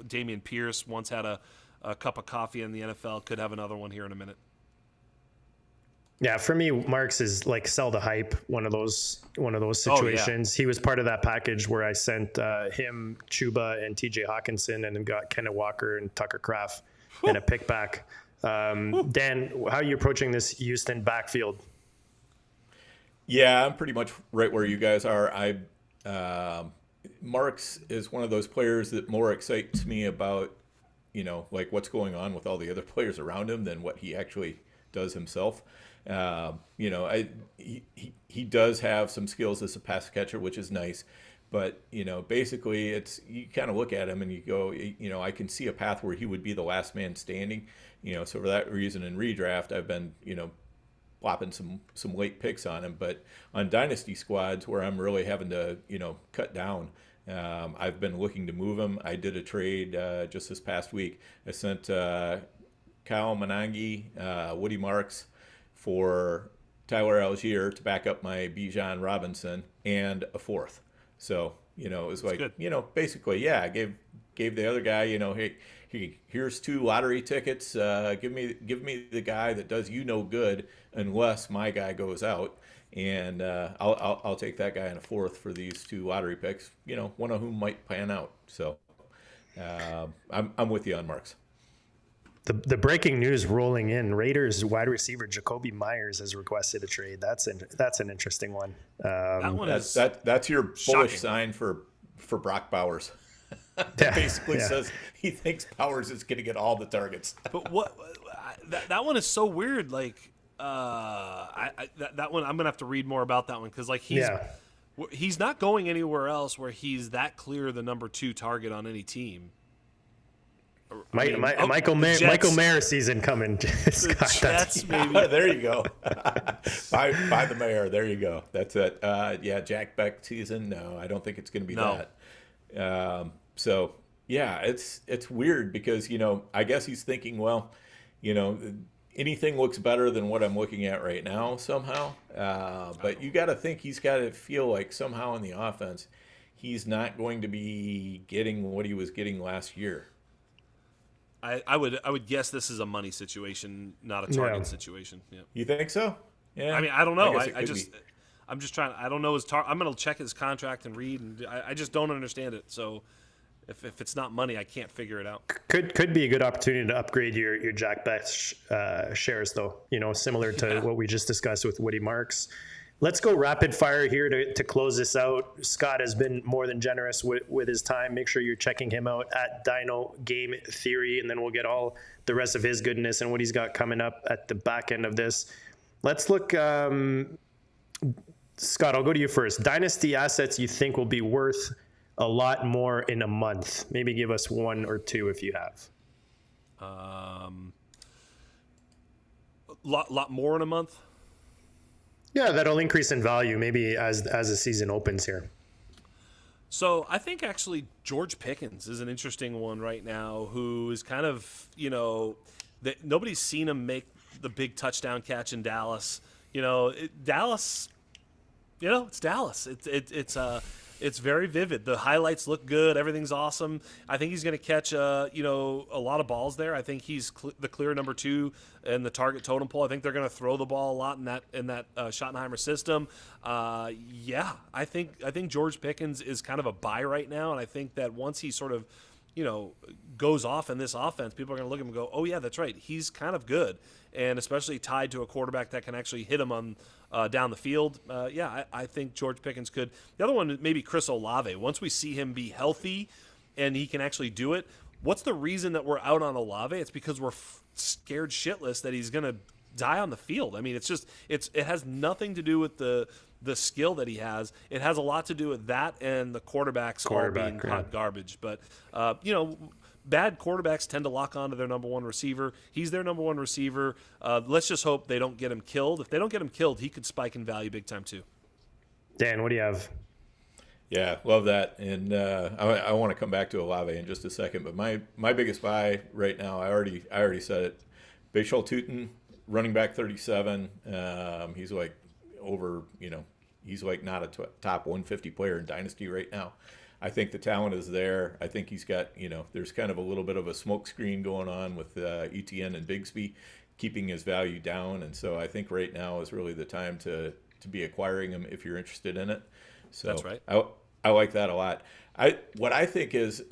Damian Pierce once had a cup of coffee in the NFL, could have another one here in a minute. Yeah, for me, Marks is like sell the hype. One of those situations. He was part of that package where I sent him, Chuba, and T.J. Hawkinson, and then got Kenneth Walker and Tucker Kraft and a pick back. Dan, how are you approaching this Houston backfield? Yeah, I'm pretty much right where you guys are. Marks is one of those players that more excites me about, like what's going on with all the other players around him than what he actually does himself. He does have some skills as a pass catcher, which is nice. But, basically it's, you kind of look at him and you go, I can see a path where he would be the last man standing, so for that reason in redraft, I've been, plopping some late picks on him. But on dynasty squads where I'm really having to, cut down, I've been looking to move him. I did a trade just this past week. I sent Kyle Monangi, Woody Marks, for Tyler Algier to back up my Bijan Robinson and a fourth. So, it was like, basically, yeah, I gave the other guy, hey, here's 2 lottery tickets. Give me the guy that does good unless my guy goes out. And I'll take that guy in a fourth for these 2 lottery picks, one of whom might pan out. So I'm with you on Marks. The breaking news rolling in: Raiders wide receiver Jacoby Myers has requested a trade. That's an interesting one. That's your bullish sign for Brock Bowers. Basically says he thinks Bowers is going to get all the targets. But that one is so weird. Like that one, I'm gonna have to read more about that one because he's not going anywhere else where he's that clear the number 2 target on any team. Michael Mayer season coming. Scott, Jets, maybe. There you go. By the Mayor. There you go. That's it. Jack Beck season. No, I don't think it's going to be that. So yeah, it's weird because I guess he's thinking, well, anything looks better than what I'm looking at right now somehow. But you got to think he's got to feel like somehow in the offense he's not going to be getting what he was getting last year. I would guess this is a money situation, not a target situation. Yeah. You think so? Yeah. I mean, I don't know. I'm just trying. I don't know his I'm going to check his contract and read, and I just don't understand it. So if it's not money, I can't figure it out. Could be a good opportunity to upgrade your Jack Beck shares, though. Similar to what we just discussed with Woody Marks. Let's go rapid fire here to close this out. Scott has been more than generous with his time. Make sure you're checking him out at Dino Game Theory, and then we'll get all the rest of his goodness and what he's got coming up at the back end of this. Let's look. Scott, I'll go to you first. Dynasty assets you think will be worth a lot more in a month? Maybe give us 1 or 2 if you have. Lot more in a month? Yeah, that'll increase in value maybe as the season opens here. So I think actually George Pickens is an interesting one right now, who is kind of, that nobody's seen him make the big touchdown catch in Dallas. Dallas, it's Dallas. It's very vivid. The highlights look good. Everything's awesome. I think he's going to catch, a lot of balls there. I think he's the clear number 2 in the target totem pole. I think they're going to throw the ball a lot in that Schottenheimer system. I think George Pickens is kind of a buy right now, and I think that once he sort of, goes off in this offense, people are going to look at him and go, oh yeah, that's right. He's kind of good, and especially tied to a quarterback that can actually hit him on down the field. I think George Pickens could. The other one, maybe Chris Olave. Once we see him be healthy and he can actually do it, what's the reason that we're out on Olave? It's because we're scared shitless that he's going to die on the field. I mean, it has nothing to do with the skill that he has. It has a lot to do with that and the quarterbacks all being hot garbage. But, bad quarterbacks tend to lock on to their number one receiver. He's their number one receiver. Let's just hope they don't get him killed. If they don't get him killed, he could spike in value big time too. Dan, what do you have? Yeah, love that. And I want to come back to Olave in just a second. But my biggest buy right now, I already said it. Bashal Tutin, running back 37. He's like over, he's like not a top 150 player in Dynasty right now. I think the talent is there. I think he's got, there's kind of a little bit of a smoke screen going on with ETN and Bigsby keeping his value down. And so I think right now is really the time to be acquiring him if you're interested in it. So that's right. I like that a lot. What I think is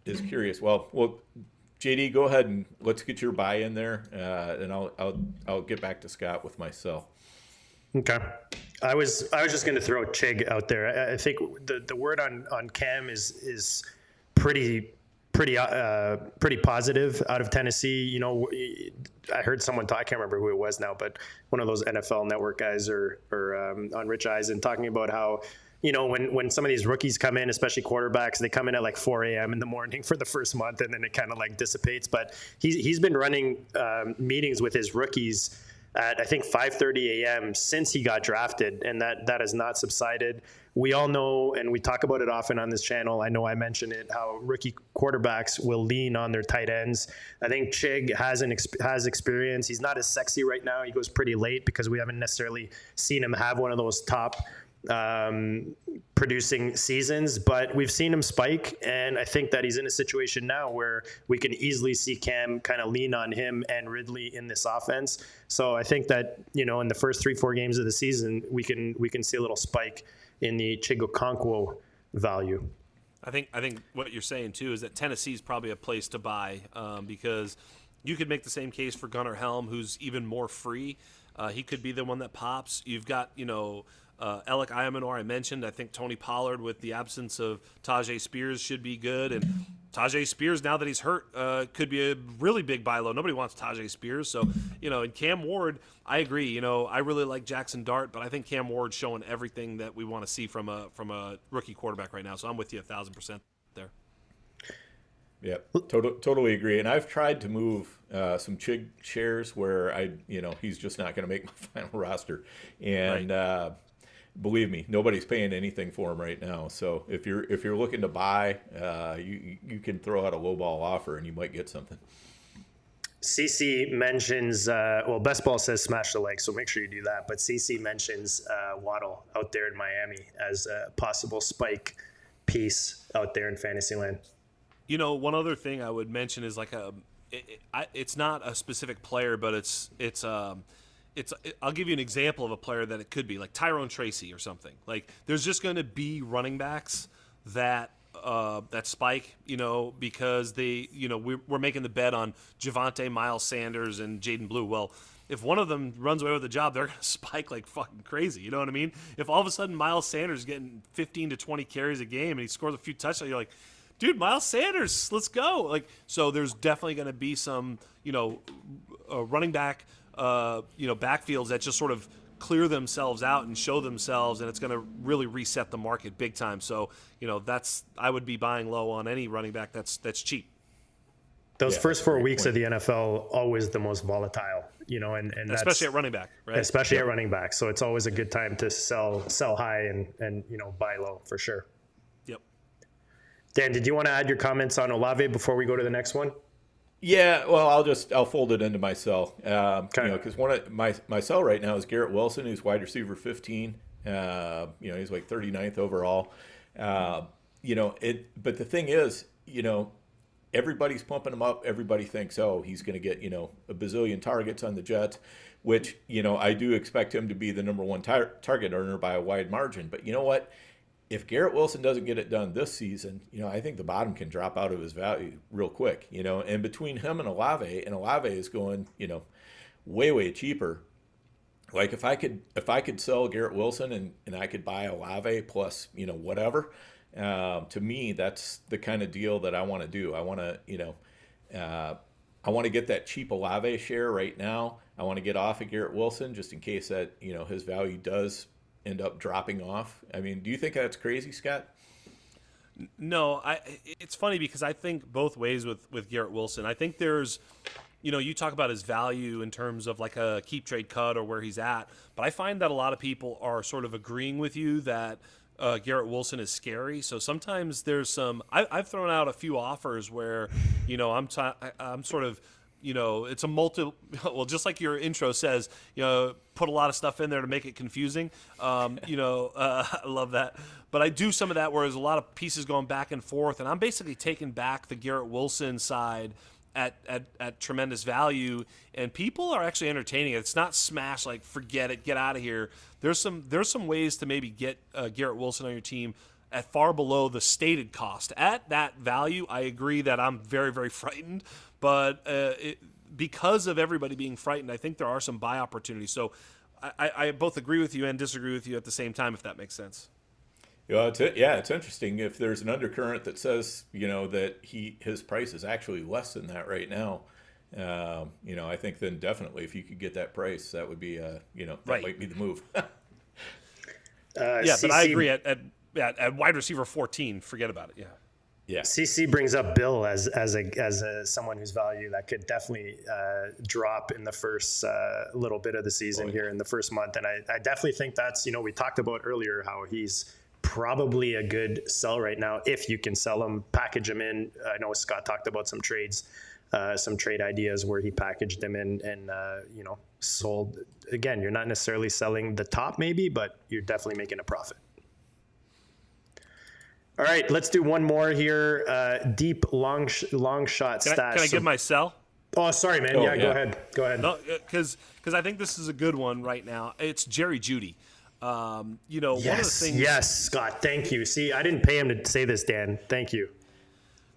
curious. Well, JD, go ahead and let's get your buy in there, and I'll get back to Scott with my sell. Okay. I was just going to throw Chig out there. I think the word on Cam is pretty positive out of Tennessee. I heard someone talk, I can't remember who it was now, but one of those NFL Network guys or on Rich Eisen talking about how, when some of these rookies come in, especially quarterbacks, they come in at like 4 a.m. in the morning for the first month, and then it kind of like dissipates. But he's been running meetings with his rookies at I think 5:30 a.m. since he got drafted, and that has not subsided. We all know, and we talk about it often on this channel, I know I mention it, how rookie quarterbacks will lean on their tight ends. I think Chig has experience. He's not as sexy right now. He goes pretty late because we haven't necessarily seen him have one of those top producing seasons, but we've seen him spike, and I think that he's in a situation now where we can easily see Cam kind of lean on him and Ridley in this offense. So I think that in the first 3-4 games of the season, we can see a little spike in the Chigokonkwo value. I think what you're saying too is that Tennessee's probably a place to buy because you could make the same case for Gunnar Helm, who's even more free. He could be the one that pops. You've got Alec Ayamanor, I mentioned. I think Tony Pollard, with the absence of Tajay Spears, should be good. And Tajay Spears, now that he's hurt, could be a really big buy low. Nobody wants Tajay Spears. So, and Cam Ward, I agree. I really like Jackson Dart, but I think Cam Ward's showing everything that we want to see from a rookie quarterback right now. So I'm with you 1,000% there. Yeah, totally agree. And I've tried to move some Chig shares where he's just not going to make my final roster. And right. Believe me, nobody's paying anything for him right now. So if you're looking to buy, you can throw out a lowball offer and you might get something. CC mentions, Best Ball says smash the leg, so make sure you do that. But CC mentions Waddle out there in Miami as a possible spike piece out there in Fantasyland. One other thing I would mention is it's not a specific player, but it's I'll give you an example of a player that it could be, like Tyrone Tracy or something. Like there's just going to be running backs that spike, because they, we're making the bet on Javonte, Miles Sanders, and Jaden Blue. Well, if one of them runs away with the job, they're going to spike like fucking crazy. You know what I mean? If all of a sudden Miles Sanders is getting 15 to 20 carries a game and he scores a few touchdowns, you're like, dude, Miles Sanders, let's go. So there's definitely going to be some, running back, backfields that just sort of clear themselves out and show themselves, and it's going to really reset the market big time. So, I would be buying low on any running back that's cheap. Those first 4 weeks of the NFL, always the most volatile, and especially at running back, right? Especially at running back. So it's always a good time to sell high and buy low for sure. Yep. Dan, did you want to add your comments on Olave before we go to the next one? Yeah, well, I'll fold it into my sell. Because one of my sell right now is Garrett Wilson, who's wide receiver 15. He's like 39th overall. But the thing is, everybody's pumping him up. Everybody thinks, he's going to get, a bazillion targets on the Jets, which, I do expect him to be the number one target earner by a wide margin. But you know what? If Garrett Wilson doesn't get it done this season, I think the bottom can drop out of his value real quick, and between him and Olave is going, way, way cheaper. Like if I could sell Garrett Wilson and I could buy Olave plus, whatever, to me, that's the kind of deal that I want to do. I want to, I want to get that cheap Olave share right now. I want to get off of Garrett Wilson just in case that, his value does end up dropping off. I mean, do you think that's crazy, Scott? No, it's funny because I think both ways with Garrett Wilson. I think there's, you talk about his value in terms of like a keep trade cut or where he's at, but I find that a lot of people are sort of agreeing with you that Garrett Wilson is scary. So sometimes there's some. I've thrown out a few offers where, I'm sort of, it's a well, just like your intro says, put a lot of stuff in there to make it confusing. I love that. But I do some of that where there's a lot of pieces going back and forth, and I'm basically taking back the Garrett Wilson side at tremendous value, and people are actually entertaining it. It's not smash, like forget it, get out of here. There's some ways to maybe get Garrett Wilson on your team at far below the stated cost. At that value, I agree that I'm very, very frightened, but because of everybody being frightened, I think there are some buy opportunities. So I both agree with you and disagree with you at the same time, if that makes sense. It's interesting. If there's an undercurrent that says, that his price is actually less than that right now, I think then definitely if you could get that price, that would be, that right. might be the move. Yeah, but I agree at wide receiver 14, forget about it. Yeah. Yeah. CC brings up Bill as someone whose value that could definitely drop in the first little bit of the season here in the first month. And I definitely think that's, we talked about earlier how he's probably a good sell right now if you can sell him, package him in. I know Scott talked about some trades, some trade ideas where he packaged them in and, sold. Again, you're not necessarily selling the top maybe, but you're definitely making a profit. All right, let's do one more here. Deep long shot stash. Can I give my sell? Oh, sorry, man. Yeah, go ahead. No, because I think this is a good one right now. It's Jerry Jeudy. One of the things. Yes, Scott. Thank you. See, I didn't pay him to say this, Dan. Thank you.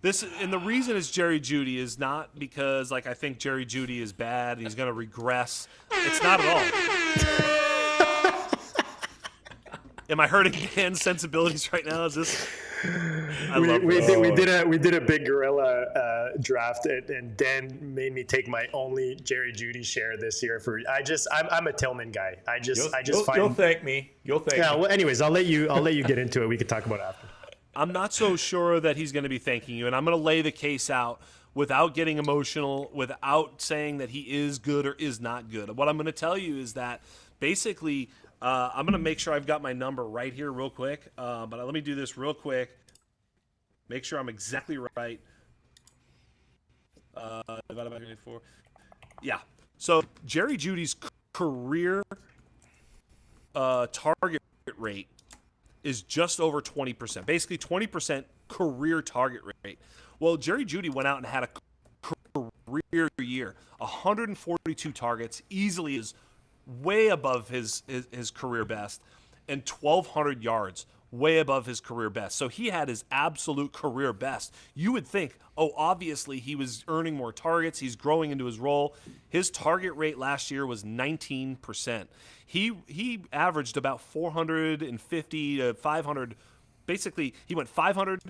And the reason it's Jerry Jeudy is not because I think Jerry Jeudy is bad and he's going to regress. It's not at all. Am I hurting Dan's sensibilities right now? Is this? We did a big gorilla draft, and Dan made me take my only Jerry Jeudy share this year. I'm a Tillman guy. You'll thank me. Yeah. Well, anyways, I'll let you get into it. We can talk about it after. I'm not so sure that he's going to be thanking you, and I'm going to lay the case out without getting emotional, without saying that he is good or is not good. What I'm going to tell you is that basically. I'm going to make sure I've got my number right here real quick, but let me do this real quick. Make sure I'm exactly right. Divided by 24. Yeah. So Jerry Jeudy's career target rate is just over 20%. Basically 20% career target rate. Well, Jerry Jeudy went out and had a career year. 142 targets, easily is way above his career best, and 1,200 yards, way above his career best. So he had his absolute career best. You would think, obviously he was earning more targets. He's growing into his role. His target rate last year was 19%. He averaged about 450 to 500. Basically, he went 500,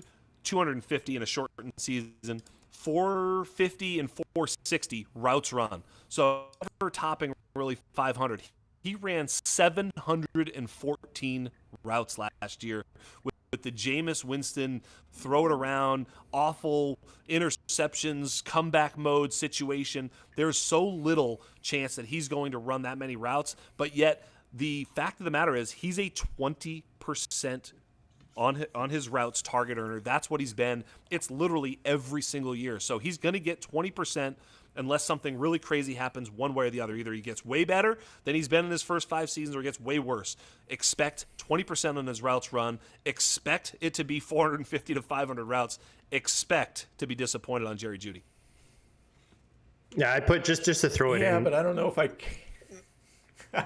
250 in a shortened season, 450 and 460 routes run. So never topping really 500. He ran 714 routes last year with the Jameis Winston throw it around, awful interceptions, comeback mode situation. There's so little chance that he's going to run that many routes, but yet the fact of the matter is he's a 20% on his routes target earner. That's what he's been. It's literally every single year. So he's going to get 20% unless something really crazy happens one way or the other. Either he gets way better than he's been in his first 5 seasons or he gets way worse. Expect 20% on his routes run. Expect it to be 450 to 500 routes. Expect to be disappointed on Jerry Jeudy. Yeah, I put just to throw it in. Yeah, but I don't know if I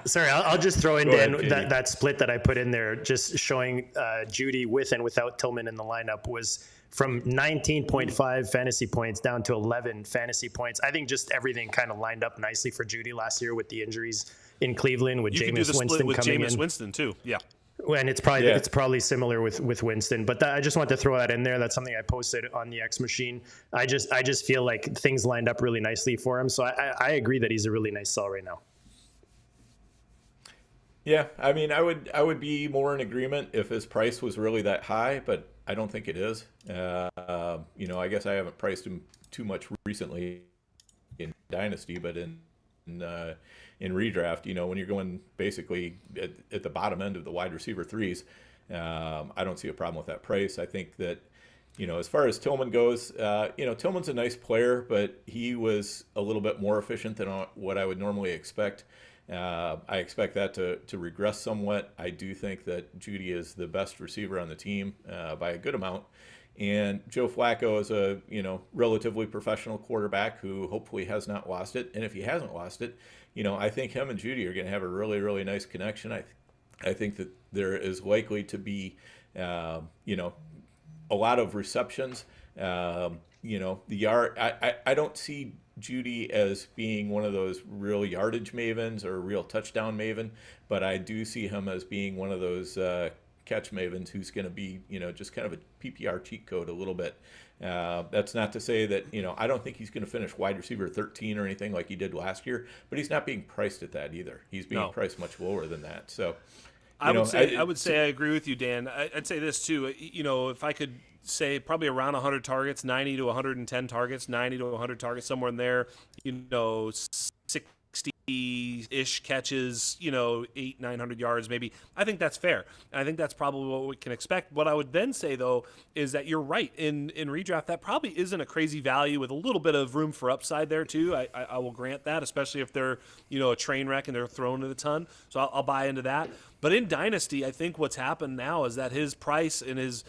Sorry, I'll just throw in that split that I put in there, just showing Jeudy with and without Tillman in the lineup was from 19.5 fantasy points down to 11 fantasy points. I think just everything kind of lined up nicely for Jeudy last year with the injuries in Cleveland with You could do the Jameis split Winston with coming Jameis in. Winston too. Yeah. And it's probably similar with Winston, but I just want to throw that in there. That's something I posted on the X machine. I just feel like things lined up really nicely for him. So I agree that he's a really nice sell right now. Yeah, I mean, I would be more in agreement if his price was really that high, but I don't think it is. I guess I haven't priced him too much recently in Dynasty, but in redraft, when you're going basically at the bottom end of the wide receiver threes, I don't see a problem with that price. I think that, as far as Tillman goes, Tillman's a nice player, but he was a little bit more efficient than what I would normally expect. I expect that to regress somewhat. I do think that Jeudy is the best receiver on the team by a good amount. And Joe Flacco is a relatively professional quarterback who hopefully has not lost it. And if he hasn't lost it, I think him and Jeudy are going to have a really, really nice connection. I think that there is likely to be a lot of receptions. The yard. I don't see Jeudy as being one of those real yardage mavens or a real touchdown maven, but I do see him as being one of those catch mavens who's going to be, just kind of a PPR cheat code a little bit. That's not to say that, I don't think he's going to finish wide receiver 13 or anything like he did last year, but he's not being priced at that either. He's being priced much lower than that. So, I would say I agree with you, Dan. I'd say this too. If I could say probably around 100 targets, 90 to 110 targets, 90 to 100 targets, somewhere in there. 60-ish catches, 800-900 yards maybe. I think that's fair. And I think that's probably what we can expect. What I would then say, though, is that you're right. In redraft, that probably isn't a crazy value with a little bit of room for upside there, too. I will grant that, especially if they're, a train wreck and they're thrown at a ton. So I'll buy into that. But in Dynasty, I think what's happened now is that his price and his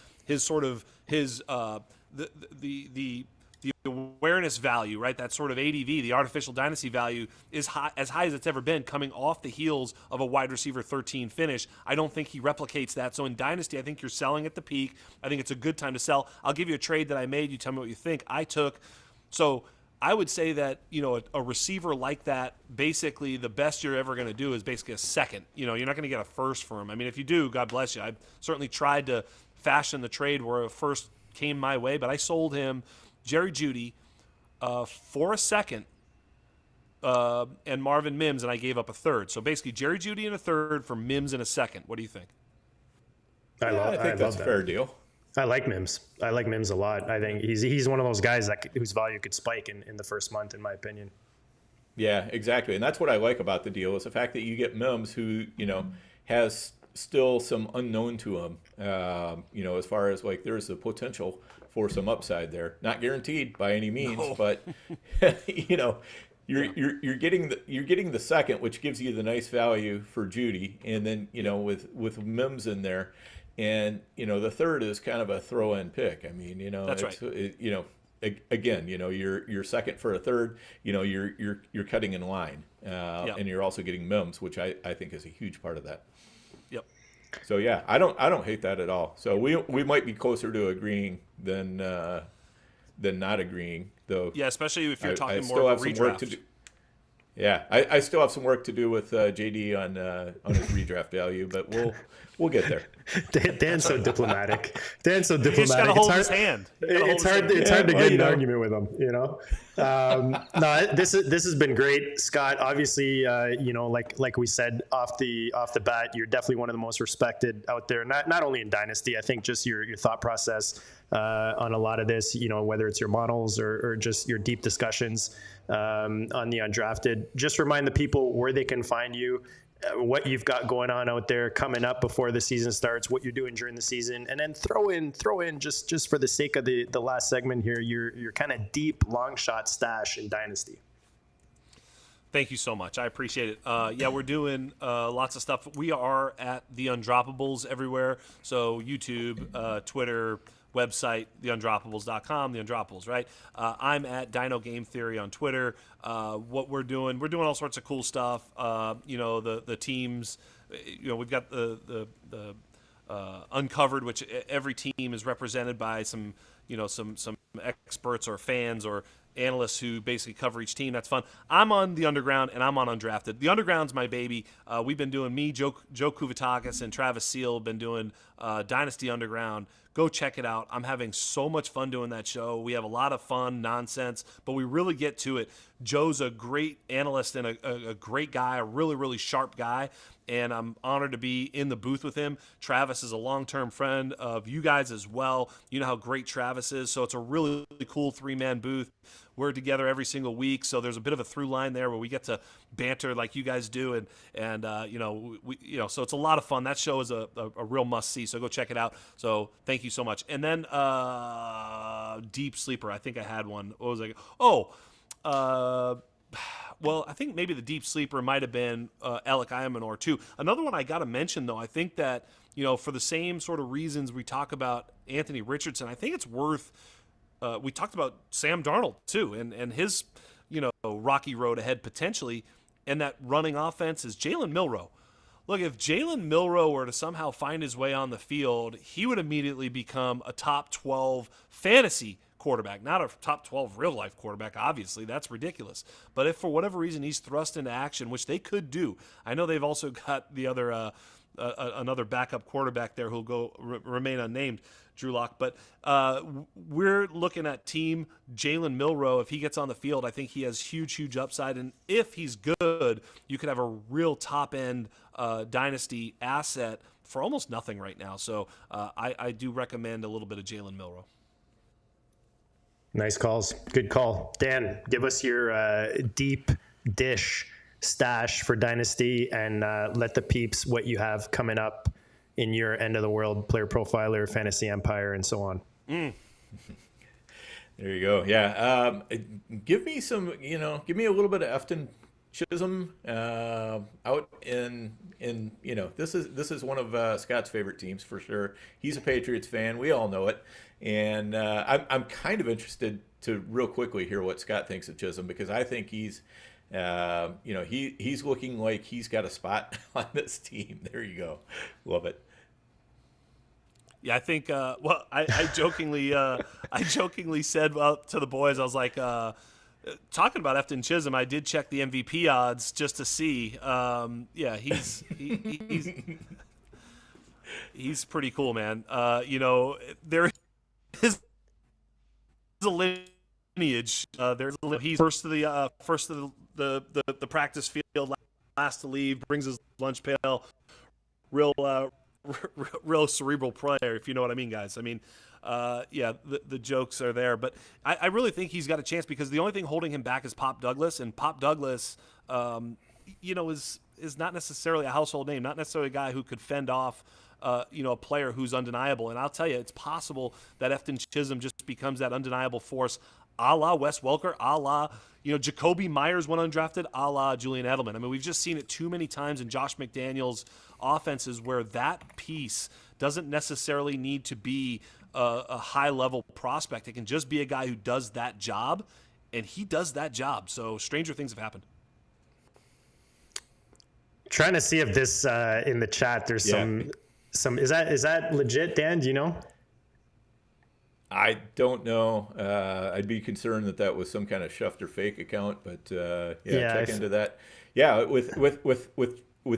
awareness value, right? That sort of ADV, the artificial dynasty value, is as high as it's ever been, coming off the heels of a wide receiver 13 finish. I don't think he replicates that. So in Dynasty, I think you're selling at the peak. I think it's a good time to sell. I'll give you a trade that I made. You tell me what you think. So I would say that, a receiver like that, basically the best you're ever going to do is basically a second. You're not going to get a first for him. I mean, if you do, God bless you. I certainly tried to fashion the trade where a first came my way, but I sold him Jerry Jeudy for a second and Marvin Mims, and I gave up a third. So basically Jerry Jeudy and a third for Mims and a second. What do you think? I think that's a fair deal. I like Mims. I like Mims a lot. I think he's one of those guys whose value could spike in the first month, in my opinion. Yeah, exactly. And that's what I like about the deal is the fact that you get Mims who, has still some unknown to him, as far as there's the potential for some upside there. Not guaranteed by any means, but you're getting the second, which gives you the nice value for Jeudy, and then with Mims in there, and the third is kind of a throw-in pick. I mean, that's right. Again, you're second for a third. You're cutting in line, and you're also getting Mims, which I think is a huge part of that. Yep. So yeah, I don't hate that at all. So we might be closer to agreeing than not agreeing, though. Yeah, especially if you're talking I more about redraft. Some work to do. Yeah, I still have some work to do with JD on his redraft value, but we'll get there. Dan's so diplomatic. Dan's so diplomatic. You just gotta hold his hand. It's hard to get an argument with him. No, this has been great, Scott. Obviously, like we said off the bat, you're definitely one of the most respected out there. Not only in Dynasty, I think just your thought process on a lot of this. Whether it's your models or just your deep discussions on the Undrafted. Just remind the people where they can find you, what you've got going on out there coming up before the season starts, what you're doing during the season, and then throw in just for the sake of the last segment here, your kind of deep long shot stash in Dynasty. Thank you so much. I appreciate it. Yeah, we're doing lots of stuff. We are at the Undroppables everywhere. So YouTube, Twitter, website, theundroppables.com, the Undroppables, right? I'm at Dino Game Theory on Twitter. What we're doing all sorts of cool stuff. The teams, we've got the Uncovered, which every team is represented by some experts or fans or analysts who basically cover each team. That's fun. I'm on the Underground, and I'm on Undrafted. The Underground's my baby. We've been doing Joe Kuvatakis and Travis Seal have been doing Dynasty Underground. Go check it out. I'm having so much fun doing that show. We have a lot of fun, nonsense, but we really get to it. Joe's a great analyst and a great guy, a really, really sharp guy, and I'm honored to be in the booth with him. Travis is a long-term friend of you guys as well. You know how great Travis is, so it's a really, really cool three-man booth. We're together every single week, so there's a bit of a through line there where we get to banter like you guys do, and so it's a lot of fun. That show is a real must-see, so go check it out. So thank you so much. And then Deep Sleeper, I think I had one. What was I? Well, I think maybe the Deep Sleeper might have been Alec Imanor too. Another one I got to mention, though, I think that, for the same sort of reasons we talk about Anthony Richardson, I think it's worth we talked about Sam Darnold too, and his, rocky road ahead potentially, and that running offense is Jalen Milroe. Look, if Jalen Milroe were to somehow find his way on the field, he would immediately become a top 12 fantasy quarterback, not a top 12 real life quarterback. Obviously, that's ridiculous. But if for whatever reason he's thrust into action, which they could do, I know they've also got the other another backup quarterback there who'll remain unnamed, Drew Lock. But we're looking at team Jalen Milroe. If he gets on the field, I think he has huge upside. And if he's good, you could have a real top-end dynasty asset for almost nothing right now. So I do recommend a little bit of Jalen Milroe. Nice calls. Good call. Dan, give us your deep dish stash for Dynasty, and let the peeps what you have coming up in your end of the world player profiler, fantasy empire, and so on. There you go. Yeah. Give me a little bit of Efton Chisholm out in this is one of Scott's favorite teams for sure. He's a Patriots fan. We all know it. And I'm kind of interested to real quickly hear what Scott thinks of Chisholm, because I think he's looking like he's got a spot on this team. There you go. Love it. Yeah, I think. I jokingly said to the boys, I was like, talking about Efton Chisholm, I did check the MVP odds just to see. He's pretty cool, man. There is a lineage. He's first to the practice field, last to leave, brings his lunch pail. Real cerebral player, if you know what I mean, guys. I mean, the jokes are there, but I really think he's got a chance, because the only thing holding him back is Pop Douglas, and Pop Douglas, is not necessarily a household name, not necessarily a guy who could fend off, a player who's undeniable. And I'll tell you, it's possible that Efton Chisholm just becomes that undeniable force, a la Wes Welker, a la, Jacoby Myers went undrafted, a la Julian Edelman. I mean, we've just seen it too many times in Josh McDaniels' offenses where that piece doesn't necessarily need to be a high-level prospect. It can just be a guy who does that job, and he does that job. So stranger things have happened. Trying to see if this in the chat, there's some is that legit, Dan? Do you know? I don't know. I'd be concerned that was some kind of Schefter fake account, but check into that. Yeah, with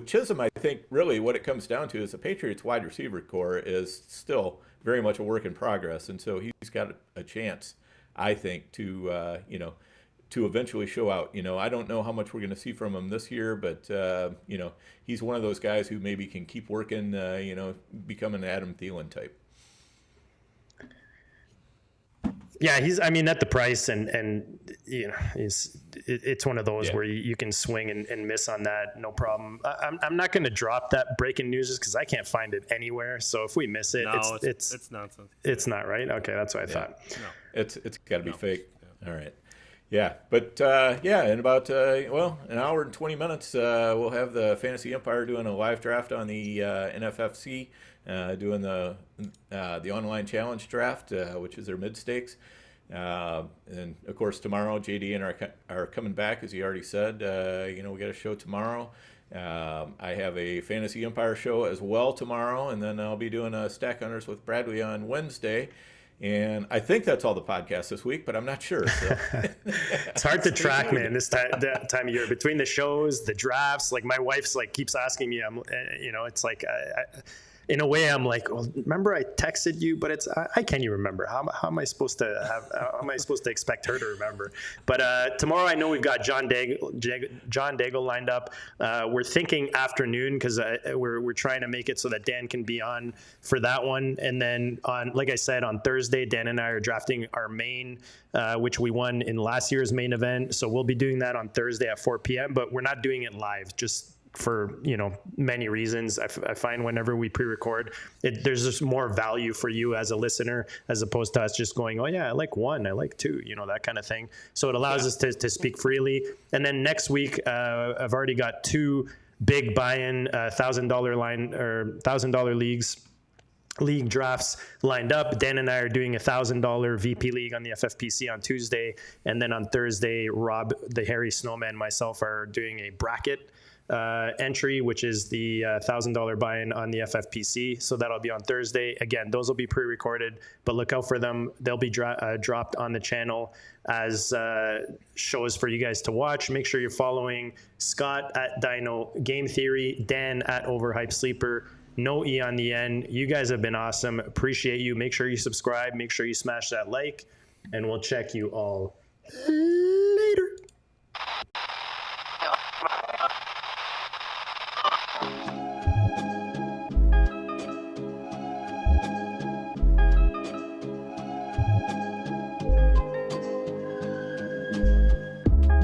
Chisholm, I think really what it comes down to is the Patriots wide receiver core is still very much a work in progress, and so he's got a chance, I think, to eventually show out. I don't know how much we're going to see from him this year, but he's one of those guys who maybe can keep working, become an Adam Thielen type. Yeah, at the price, and it's one of those where you can swing and miss on that, no problem. I'm not going to drop that breaking news just because I can't find it anywhere. So if we miss it, it's nonsense. It's not right. Okay, that's what I thought. No, it's got to be fake. Yeah. All right. Yeah, but in about an hour and 20 minutes, we'll have the Fantasy Empire doing a live draft on the NFFC, doing the online challenge draft, which is their mid stakes, and of course tomorrow JD and are coming back, as he already said. We got a show tomorrow. I have a Fantasy Empire show as well tomorrow, and then I'll be doing a Stack Hunters with Bradley on Wednesday. And I think that's all the podcasts this week, but I'm not sure. So. It's hard to track, man, that time of year. Between the shows, the drafts, like my wife's like keeps asking me, it's like, in a way I'm like, well, remember I texted you, but I can't even remember. How am I supposed to expect her to remember? But tomorrow I know we've got John Daigle lined up. We're thinking afternoon because we're trying to make it so that Dan can be on for that one. And then like I said, on Thursday, Dan and I are drafting our main, which we won in last year's main event. So we'll be doing that on Thursday at 4 p.m., but we're not doing it live, just for many reasons. I find whenever we pre-record, there's just more value for you as a listener, as opposed to us just going, oh yeah, I like one, I like two, that kind of thing. So it allows us to speak freely. And then next week, I've already got 2 big buy-in $1,000 line or $1,000 league drafts lined up. Dan and I are doing $1,000 VP league on the FFPC on Tuesday, and then on Thursday, Rob, the Hairy Snowman, myself are doing a bracket entry, which is the $1,000 buy-in on the FFPC. So that'll be on Thursday. Again, those will be pre-recorded, but look out for them. They'll be dropped on the channel as shows for you guys to watch. Make sure you're following Scott at Dino Game Theory, Dan at Overhyped Sleeper, no E on the end. You guys have been awesome. Appreciate you. Make sure you subscribe. Make sure you smash that like, and we'll check you all later.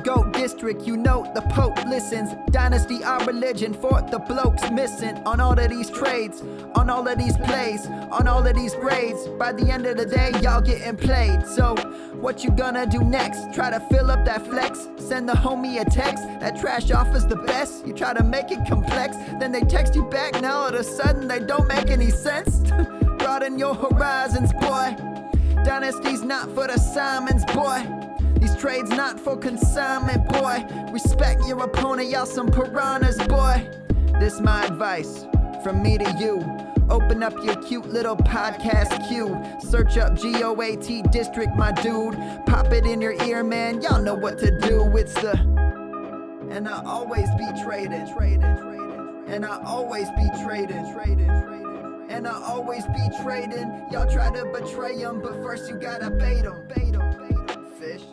Goat District, the Pope listens. Dynasty, our religion, for the blokes missing. On all of these trades, on all of these plays, on all of these grades. By the end of the day, y'all getting played. So, what you gonna do next? Try to fill up that flex? Send the homie a text? That trash offer's the best? You try to make it complex, then they text you back. Now all of a sudden, they don't make any sense. Broaden your horizons, boy. Dynasty's not for the Simons, boy. These trades not for consignment, boy. Respect your opponent, y'all some piranhas, boy. This my advice, from me to you. Open up your cute little podcast queue. Search up GOAT District, my dude. Pop it in your ear, man, y'all know what to do. It's the... And I always be trading. And I always be trading. And I always be trading. Y'all try to betray them, but first you gotta bait them. Fish.